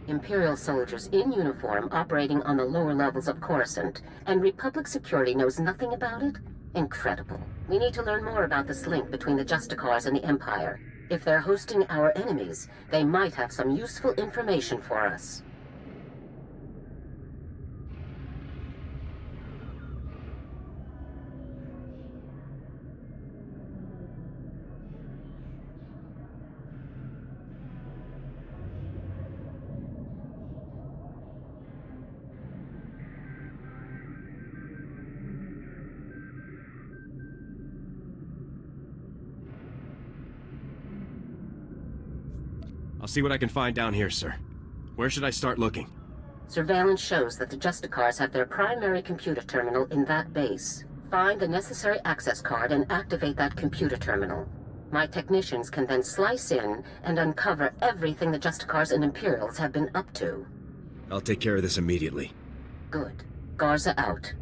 Imperial soldiers in uniform operating on the lower levels of Coruscant, and Republic security knows nothing about it? Incredible. We need to learn more about this link between the Justicars and the Empire. If they're hosting our enemies, they might have some useful information for us. I'll see what I can find down here, sir. Where should I start looking? Surveillance shows that the Justicars have their primary computer terminal in that base. Find the necessary access card and activate that computer terminal. My technicians can then slice in and uncover everything the Justicars and Imperials have been up to. I'll take care of this immediately. Good. Garza out.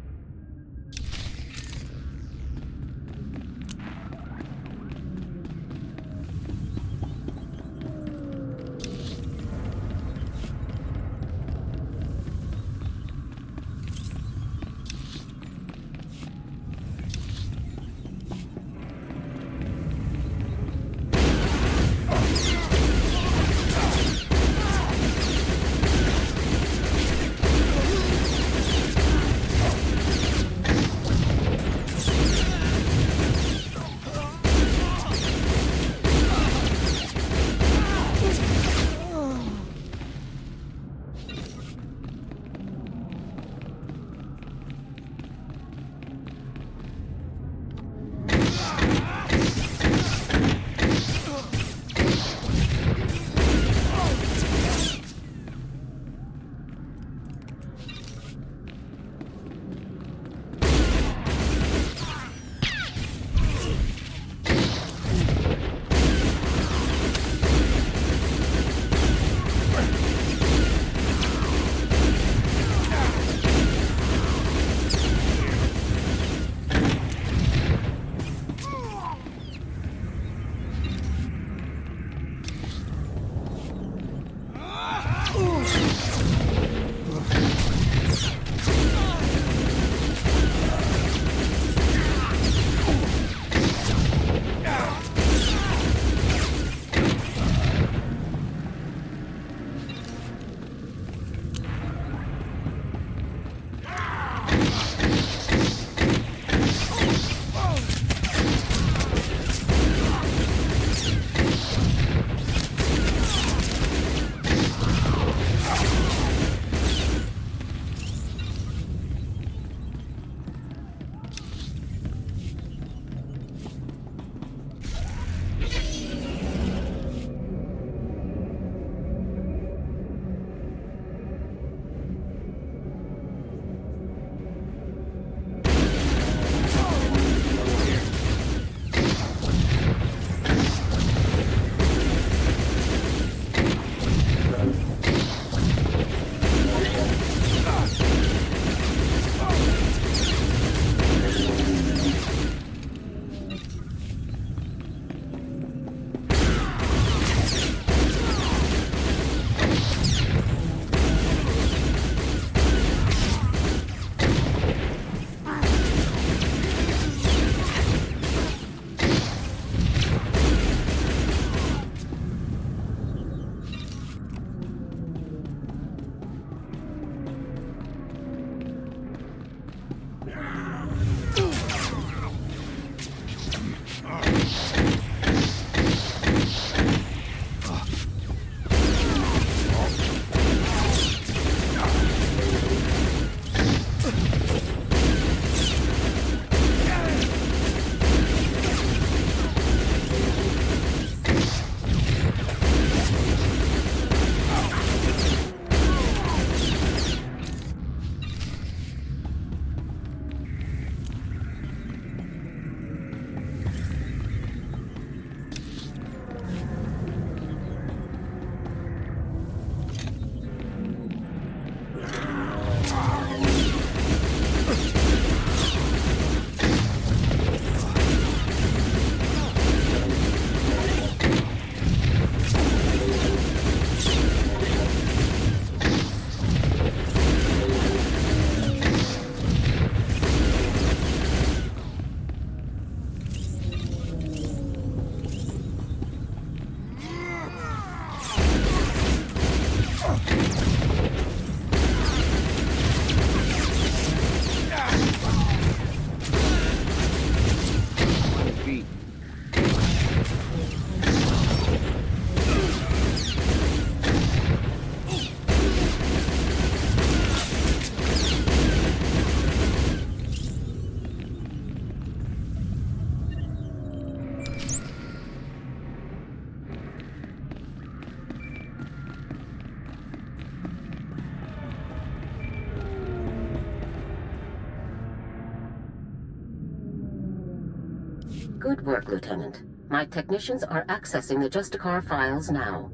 Good work, Lieutenant. My technicians are accessing the Justicar files now.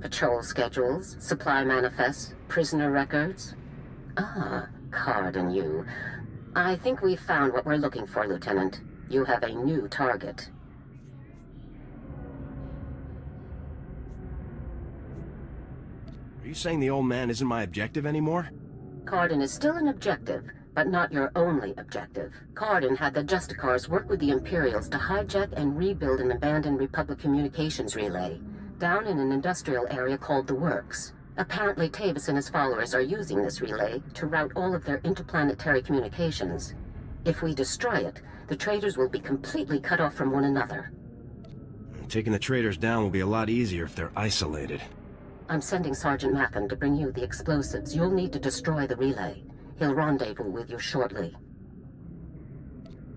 Patrol schedules, supply manifests, prisoner records. Ah, Card and you. I think we've found what we're looking for, Lieutenant. You have a new target. Are you saying the old man isn't my objective anymore? Cardin is still an objective, but not your only objective. Cardin had the Justicars work with the Imperials to hijack and rebuild an abandoned Republic communications relay down in an industrial area called the Works. Apparently Tavis and his followers are using this relay to route all of their interplanetary communications. If we destroy it, the traitors will be completely cut off from one another. Taking the traitors down will be a lot easier if they're isolated. I'm sending Sergeant Mathon to bring you the explosives. You'll need to destroy the relay. He'll rendezvous with you shortly.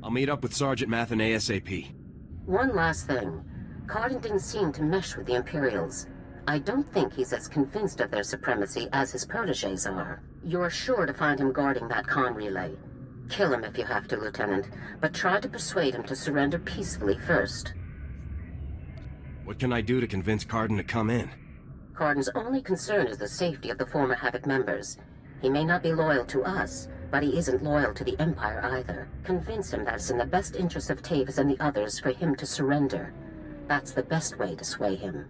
I'll meet up with Sergeant Mathon ASAP. One last thing. Cardin didn't seem to mesh with the Imperials. I don't think he's as convinced of their supremacy as his protégés are. You're sure to find him guarding that comm relay. Kill him if you have to, Lieutenant, but try to persuade him to surrender peacefully first. What can I do to convince Cardin to come in? Cardin's only concern is the safety of the former Havoc members. He may not be loyal to us, but he isn't loyal to the Empire either. Convince him that it's in the best interest of Tavis and the others for him to surrender. That's the best way to sway him.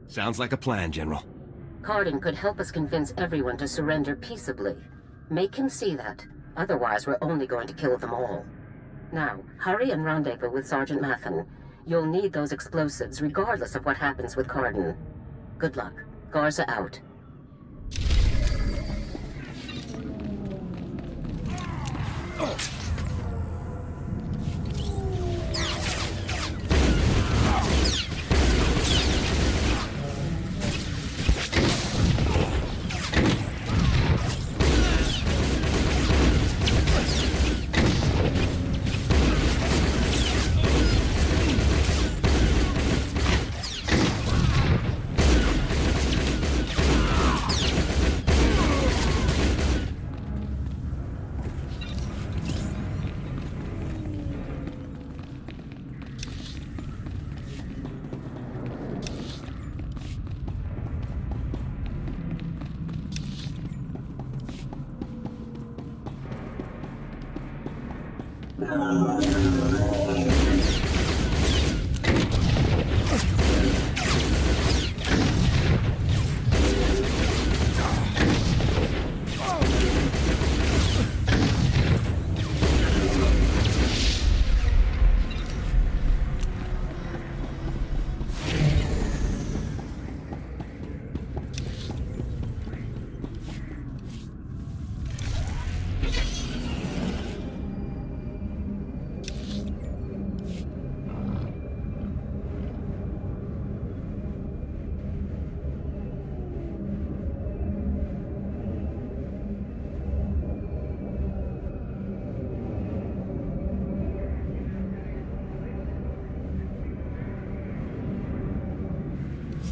Sounds like a plan, General. Cardin could help us convince everyone to surrender peaceably. Make him see that. Otherwise, we're only going to kill them all. Now, hurry and rendezvous with Sergeant Mathon. You'll need those explosives regardless of what happens with Cardin. Good luck. Garza out.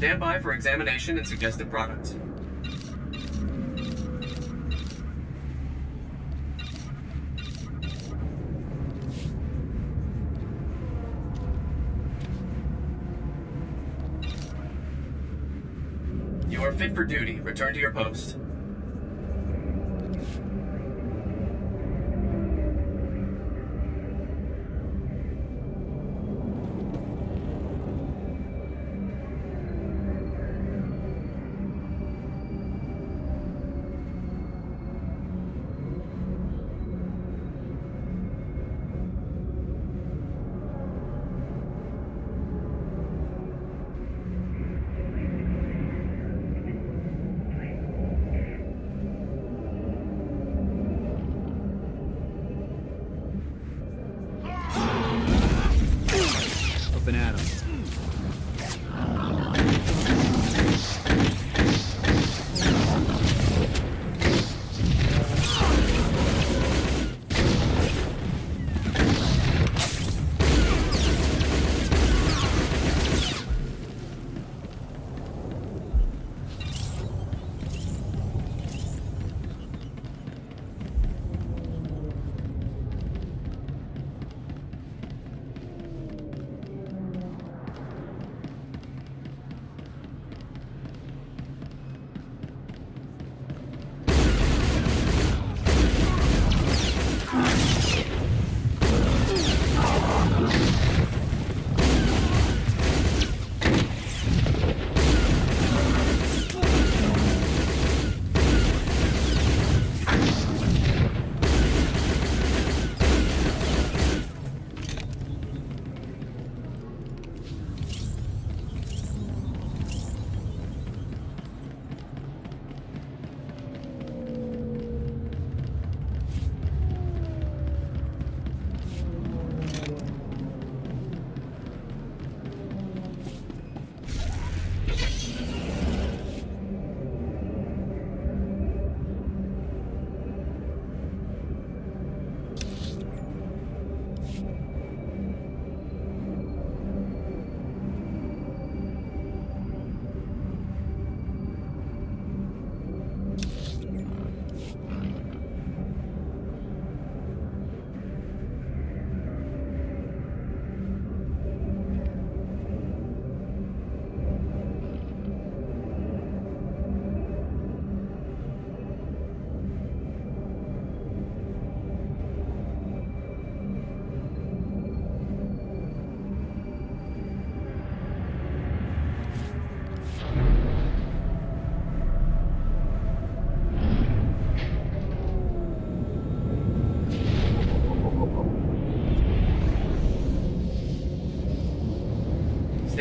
Stand by for examination and suggested products. You are fit for duty. Return to your post.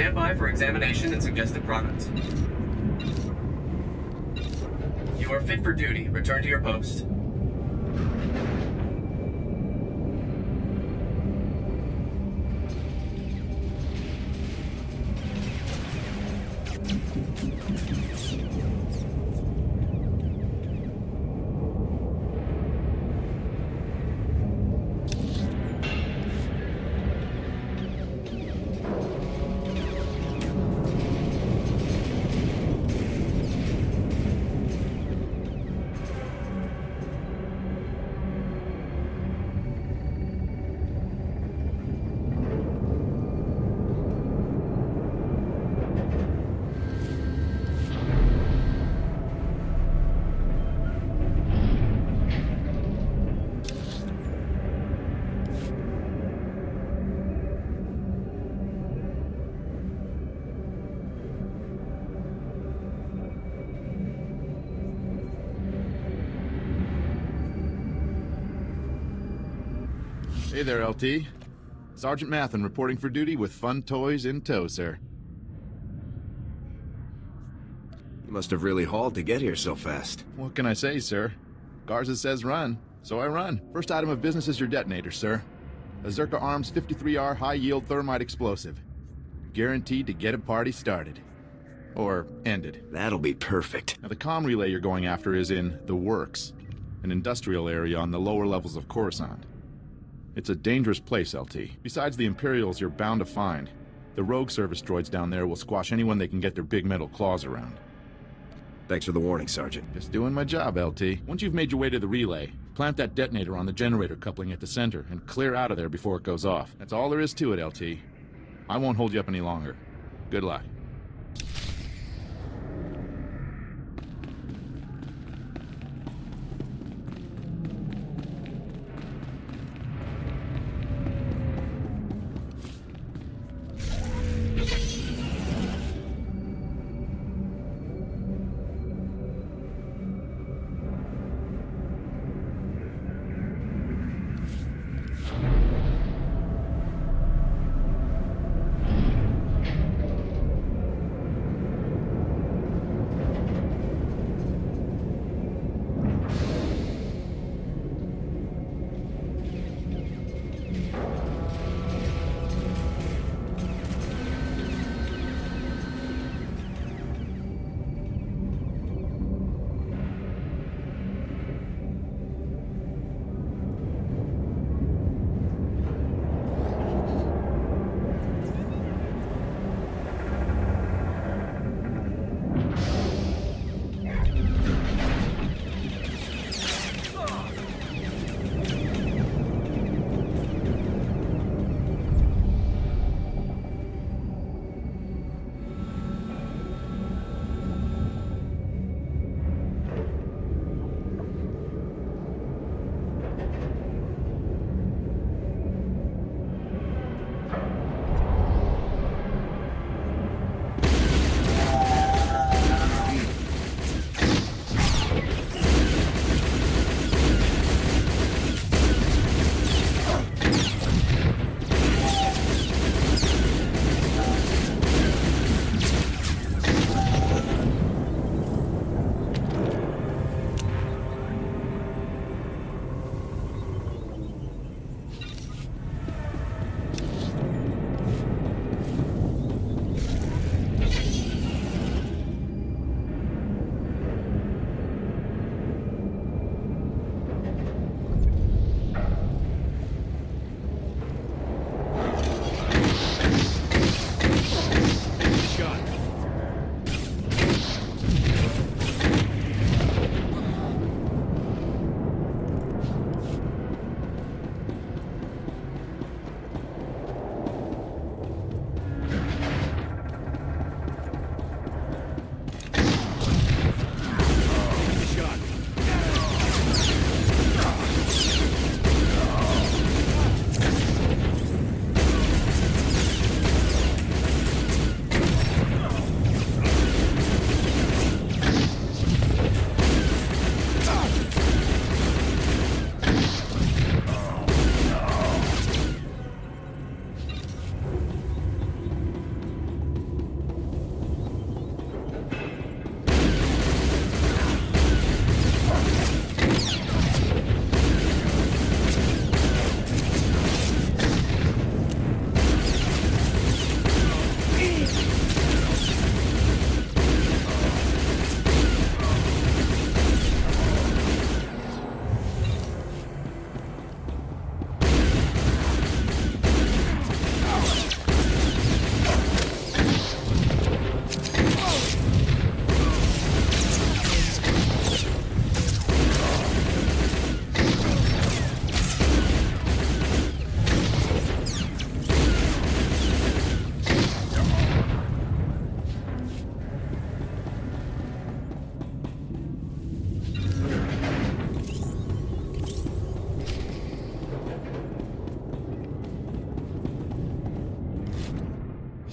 Stand by for examination and suggested progress. You are fit for duty. Return to your post. Hey there, LT. Sergeant Mathen reporting for duty with fun toys in tow, sir. You must have really hauled to get here so fast. What can I say, sir? Garza says run, so I run. First item of business is your detonator, sir. A Zerka Arms 53R high-yield thermite explosive. Guaranteed to get a party started. Or ended. That'll be perfect. Now, the comm relay you're going after is in the Works, an industrial area on the lower levels of Coruscant. It's a dangerous place, LT. Besides the Imperials you're bound to find, the rogue service droids down there will squash anyone they can get their big metal claws around. Thanks for the warning, Sergeant. Just doing my job, LT. Once you've made your way to the relay, plant that detonator on the generator coupling at the center and clear out of there before it goes off. That's all there is to it, LT. I won't hold you up any longer. Good luck.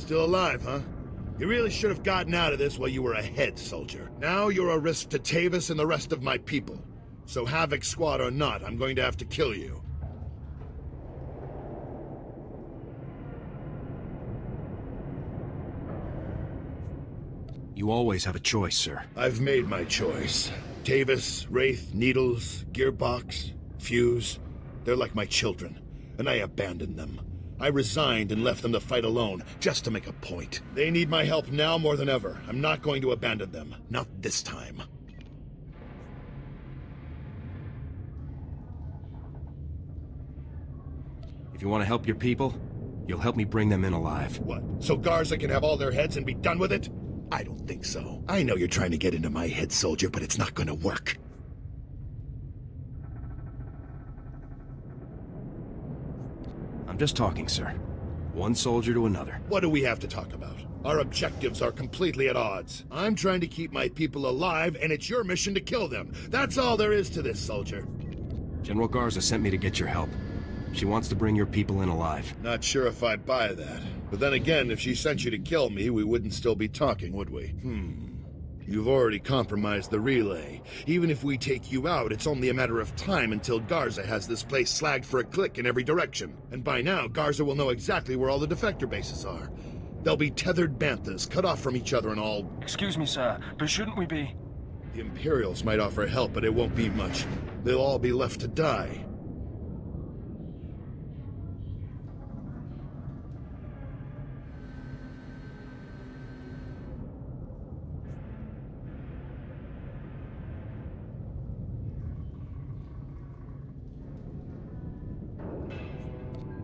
Still alive, huh? You really should have gotten out of this while you were ahead, soldier. Now you're a risk to Tavis and the rest of my people. So Havoc Squad or not, I'm going to have to kill you. You always have a choice, sir. I've made my choice. Tavis, Wraith, Needles, Gearbox, Fuse. They're like my children, and I abandoned them. I resigned and left them to fight alone, just to make a point. They need my help now more than ever. I'm not going to abandon them. Not this time. If you want to help your people, you'll help me bring them in alive. What? So Garza can have all their heads and be done with it? I don't think so. I know you're trying to get into my head, soldier, but it's not gonna work. I'm just talking, sir. One soldier to another. What do we have to talk about? Our objectives are completely at odds. I'm trying to keep my people alive, and it's your mission to kill them. That's all there is to this, soldier. General Garza sent me to get your help. She wants to bring your people in alive. Not sure if I buy that. But then again, if she sent you to kill me, we wouldn't still be talking, would we? You've already compromised the relay. Even if we take you out, it's only a matter of time until Garza has this place slagged for a click in every direction. And by now, Garza will know exactly where all the defector bases are. They'll be tethered banthas, cut off from each other and all... Excuse me, sir, but shouldn't we be... The Imperials might offer help, but it won't be much. They'll all be left to die.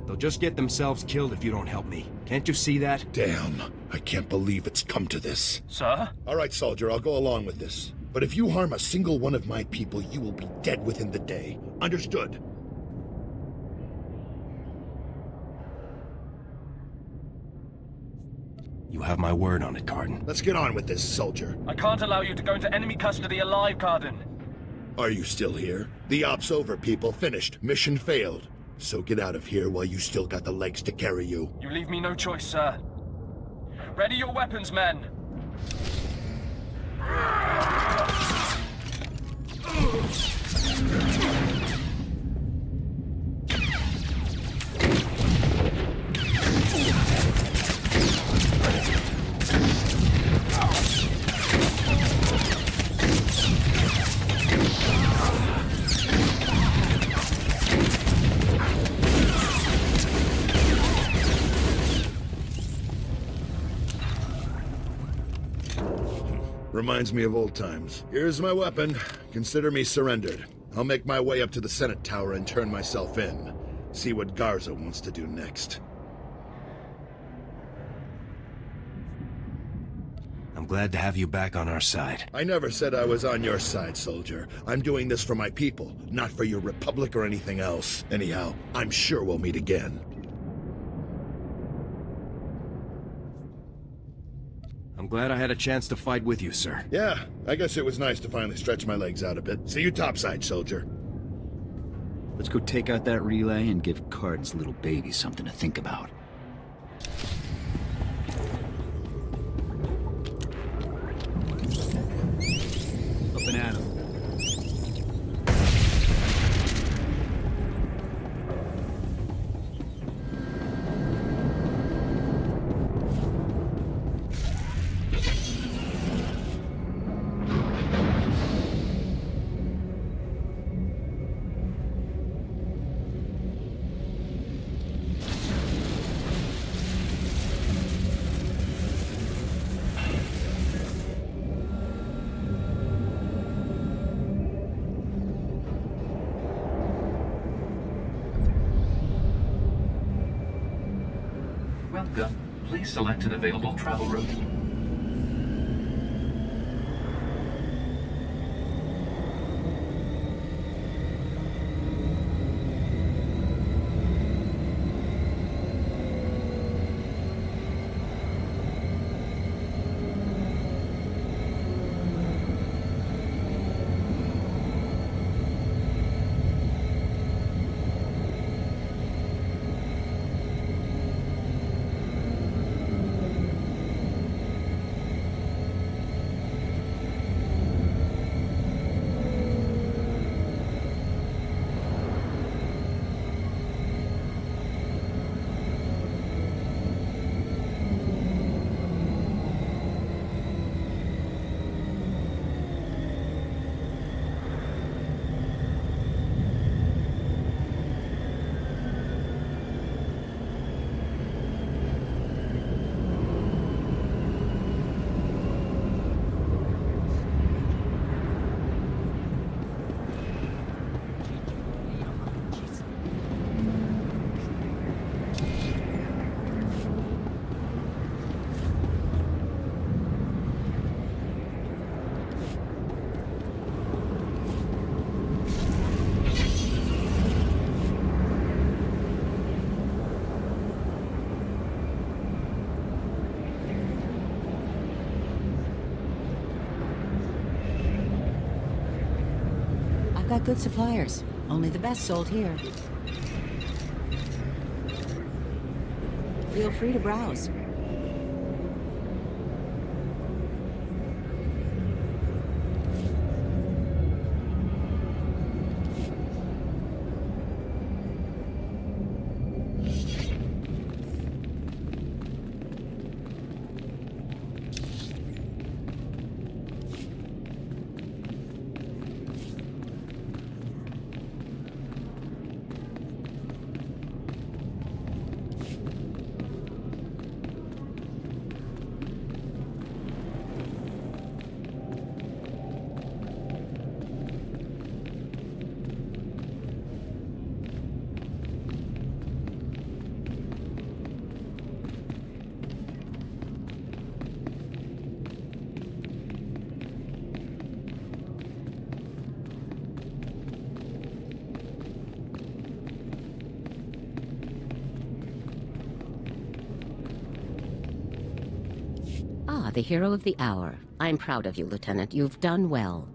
They'll just get themselves killed if you don't help me. Can't you see that? Damn. I can't believe it's come to this. Sir? All right, soldier, I'll go along with this. But if you harm a single one of my people, you will be dead within the day. Understood? You have my word on it, Cardin. Let's get on with this, soldier. I can't allow you to go into enemy custody alive, Cardin. Are you still here? The op's over, people. Finished. Mission failed. So get out of here while you still got the legs to carry you. You leave me no choice, sir. Ready your weapons, men. Reminds me of old times. Here's my weapon. Consider me surrendered. I'll make my way up to the Senate Tower and turn myself in. See what Garza wants to do next. I'm glad to have you back on our side. I never said I was on your side, soldier. I'm doing this for my people, not for your republic or anything else. Anyhow, I'm sure we'll meet again. I'm glad I had a chance to fight with you, sir. Yeah, I guess it was nice to finally stretch my legs out a bit. See you topside, soldier. Let's go take out that relay and give Cardin's little baby something to think about. Up and at 'em. Welcome. Please select an available travel route. got good suppliers. Only the best sold here. Feel free to browse. Ah, the hero of the hour. I'm proud of you, Lieutenant. You've done well.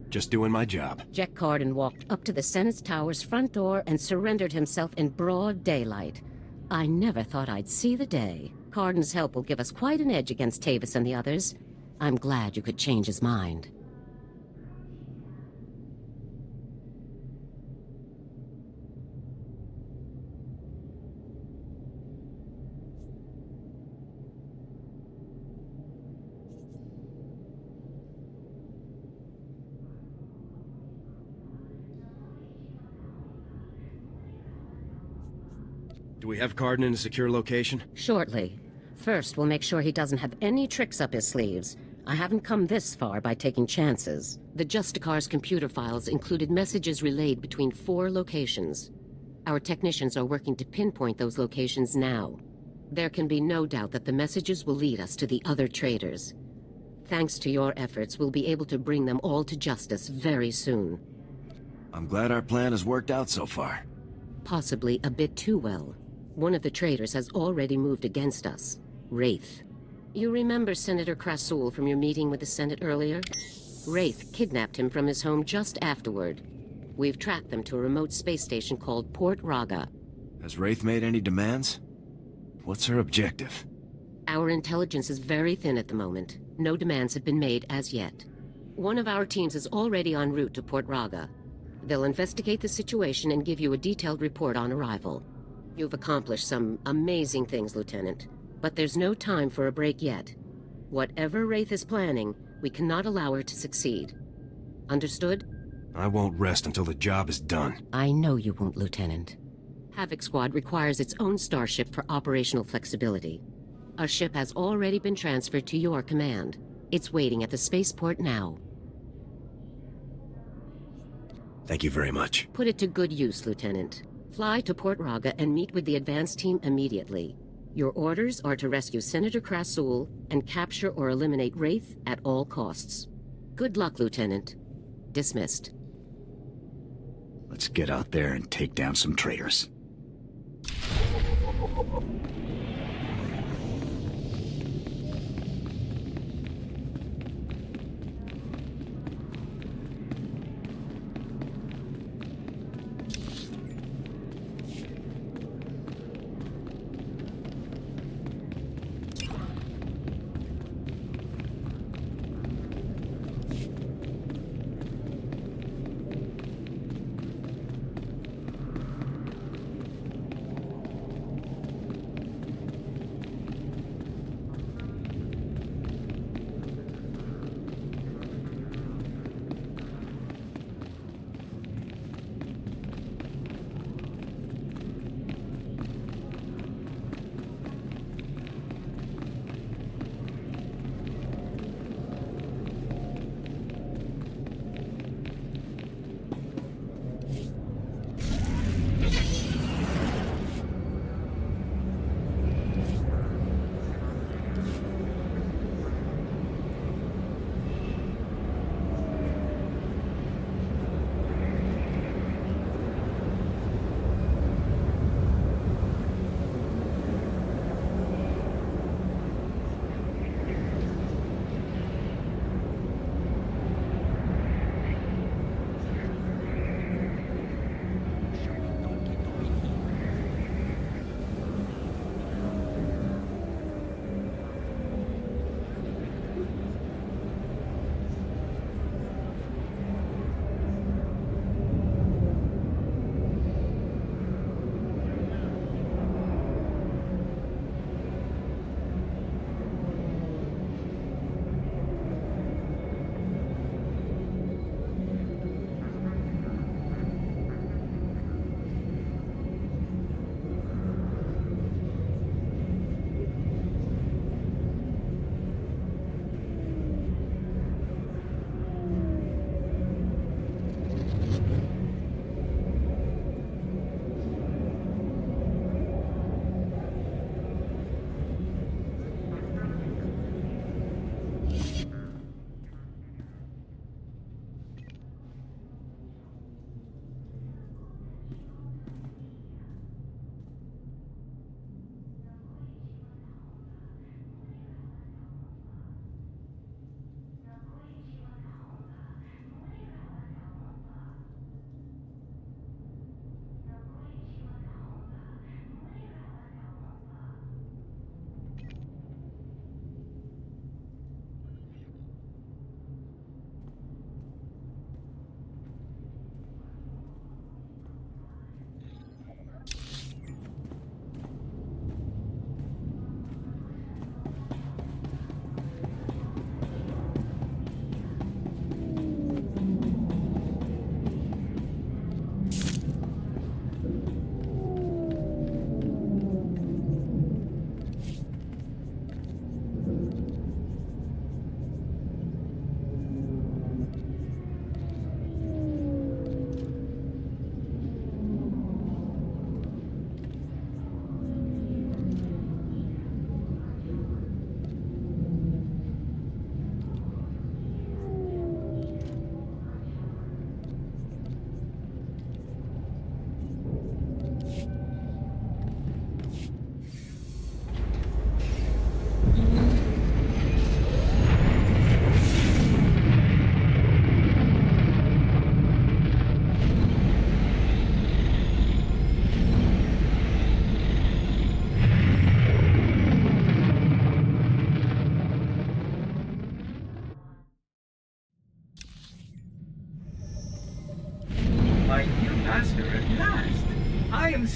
Just doing my job. Jack Carden walked up to the Senate Tower's front door and surrendered himself in broad daylight. I never thought I'd see the day. Carden's help will give us quite an edge against Tavis and the others. I'm glad you could change his mind. Do we have Carden in a secure location? Shortly. First, we'll make sure he doesn't have any tricks up his sleeves. I haven't come this far by taking chances. The Justicar's computer files included messages relayed between 4 locations. Our technicians are working to pinpoint those locations now. There can be no doubt that the messages will lead us to the other traitors. Thanks to your efforts, we'll be able to bring them all to justice very soon. I'm glad our plan has worked out so far. Possibly a bit too well. One of the traitors has already moved against us. Wraith. You remember Senator Krasul from your meeting with the Senate earlier? Wraith kidnapped him from his home just afterward. We've tracked them to a remote space station called Port Raga. Has Wraith made any demands? What's her objective? Our intelligence is very thin at the moment. No demands have been made as yet. One of our teams is already en route to Port Raga. They'll investigate the situation and give you a detailed report on arrival. You've accomplished some amazing things, Lieutenant. But there's no time for a break yet. Whatever Wraith is planning, we cannot allow her to succeed. Understood? I won't rest until the job is done. I know you won't, Lieutenant. Havoc Squad requires its own starship for operational flexibility. A ship has already been transferred to your command. It's waiting at the spaceport now. Thank you very much. Put it to good use, Lieutenant. Fly to Port Raga and meet with the advance team immediately. Your orders are to rescue Senator Krasul and capture or eliminate Wraith at all costs. Good luck, Lieutenant. Dismissed. Let's get out there and take down some traitors.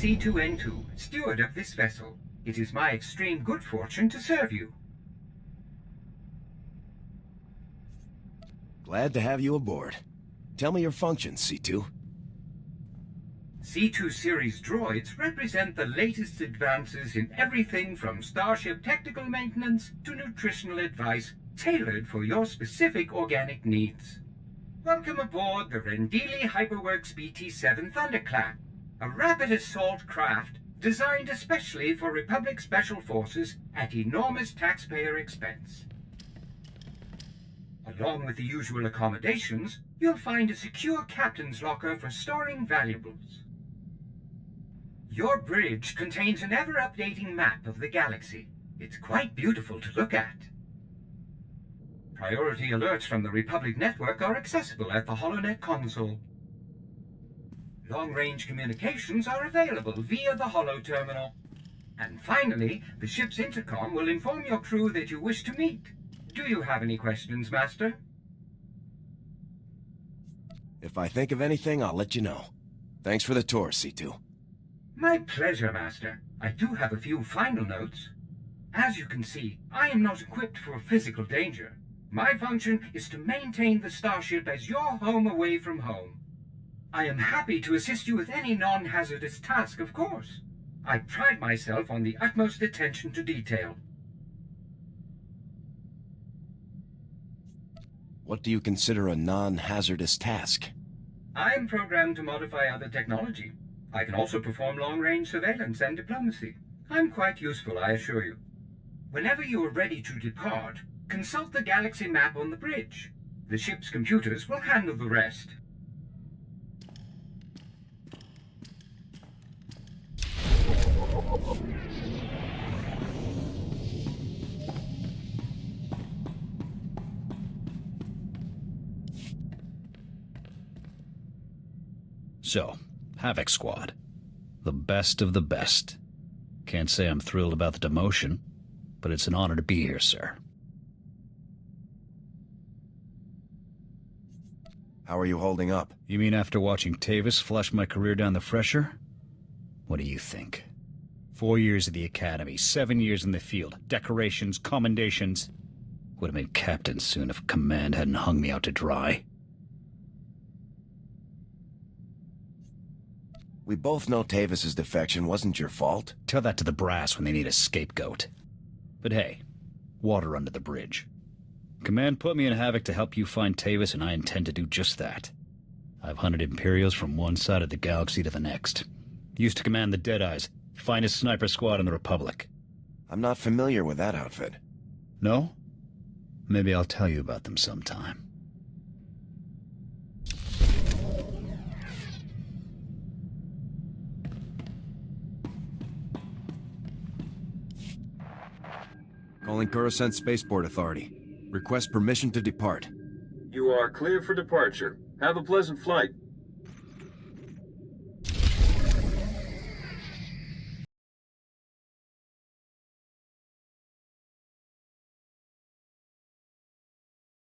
C2N2, steward of this vessel. It is my extreme good fortune to serve you. Glad to have you aboard. Tell me your functions, C2. C2 series droids represent the latest advances in everything from Starship technical maintenance to nutritional advice tailored for your specific organic needs. Welcome aboard the Rendili Hyperworks BT-7 Thunderclap, a rapid assault craft designed especially for Republic Special Forces at enormous taxpayer expense. Along with the usual accommodations, you'll find a secure captain's locker for storing valuables. Your bridge contains an ever-updating map of the galaxy. It's quite beautiful to look at. Priority alerts from the Republic network are accessible at the HoloNet console. Long-range communications are available via the Holo Terminal. And finally, the ship's intercom will inform your crew that you wish to meet. Do you have any questions, Master? If I think of anything, I'll let you know. Thanks for the tour, C2. My pleasure, Master. I do have a few final notes. As you can see, I am not equipped for physical danger. My function is to maintain the starship as your home away from home. I am happy to assist you with any non-hazardous task, of course. I pride myself on the utmost attention to detail. What do you consider a non-hazardous task? I am programmed to modify other technology. I can also perform long-range surveillance and diplomacy. I'm quite useful, I assure you. Whenever you are ready to depart, consult the galaxy map on the bridge. The ship's computers will handle the rest. So, Havoc Squad. The best of the best. Can't say I'm thrilled about the demotion, but it's an honor to be here, sir. How are you holding up? You mean after watching Tavis flush my career down the fresher? What do you think? 4 years at the Academy, 7 years in the field, decorations, commendations. Would have been captain soon if command hadn't hung me out to dry. We both know Tavis's defection wasn't your fault. Tell that to the brass when they need a scapegoat. But hey, water under the bridge. Command put me in Havoc to help you find Tavis, and I intend to do just that. I've hunted Imperials from one side of the galaxy to the next. Used to command the Deadeyes, finest sniper squad in the Republic. I'm not familiar with that outfit. No? Maybe I'll tell you about them sometime. Calling Coruscant Spaceport Authority. Request permission to depart. You are clear for departure. Have a pleasant flight.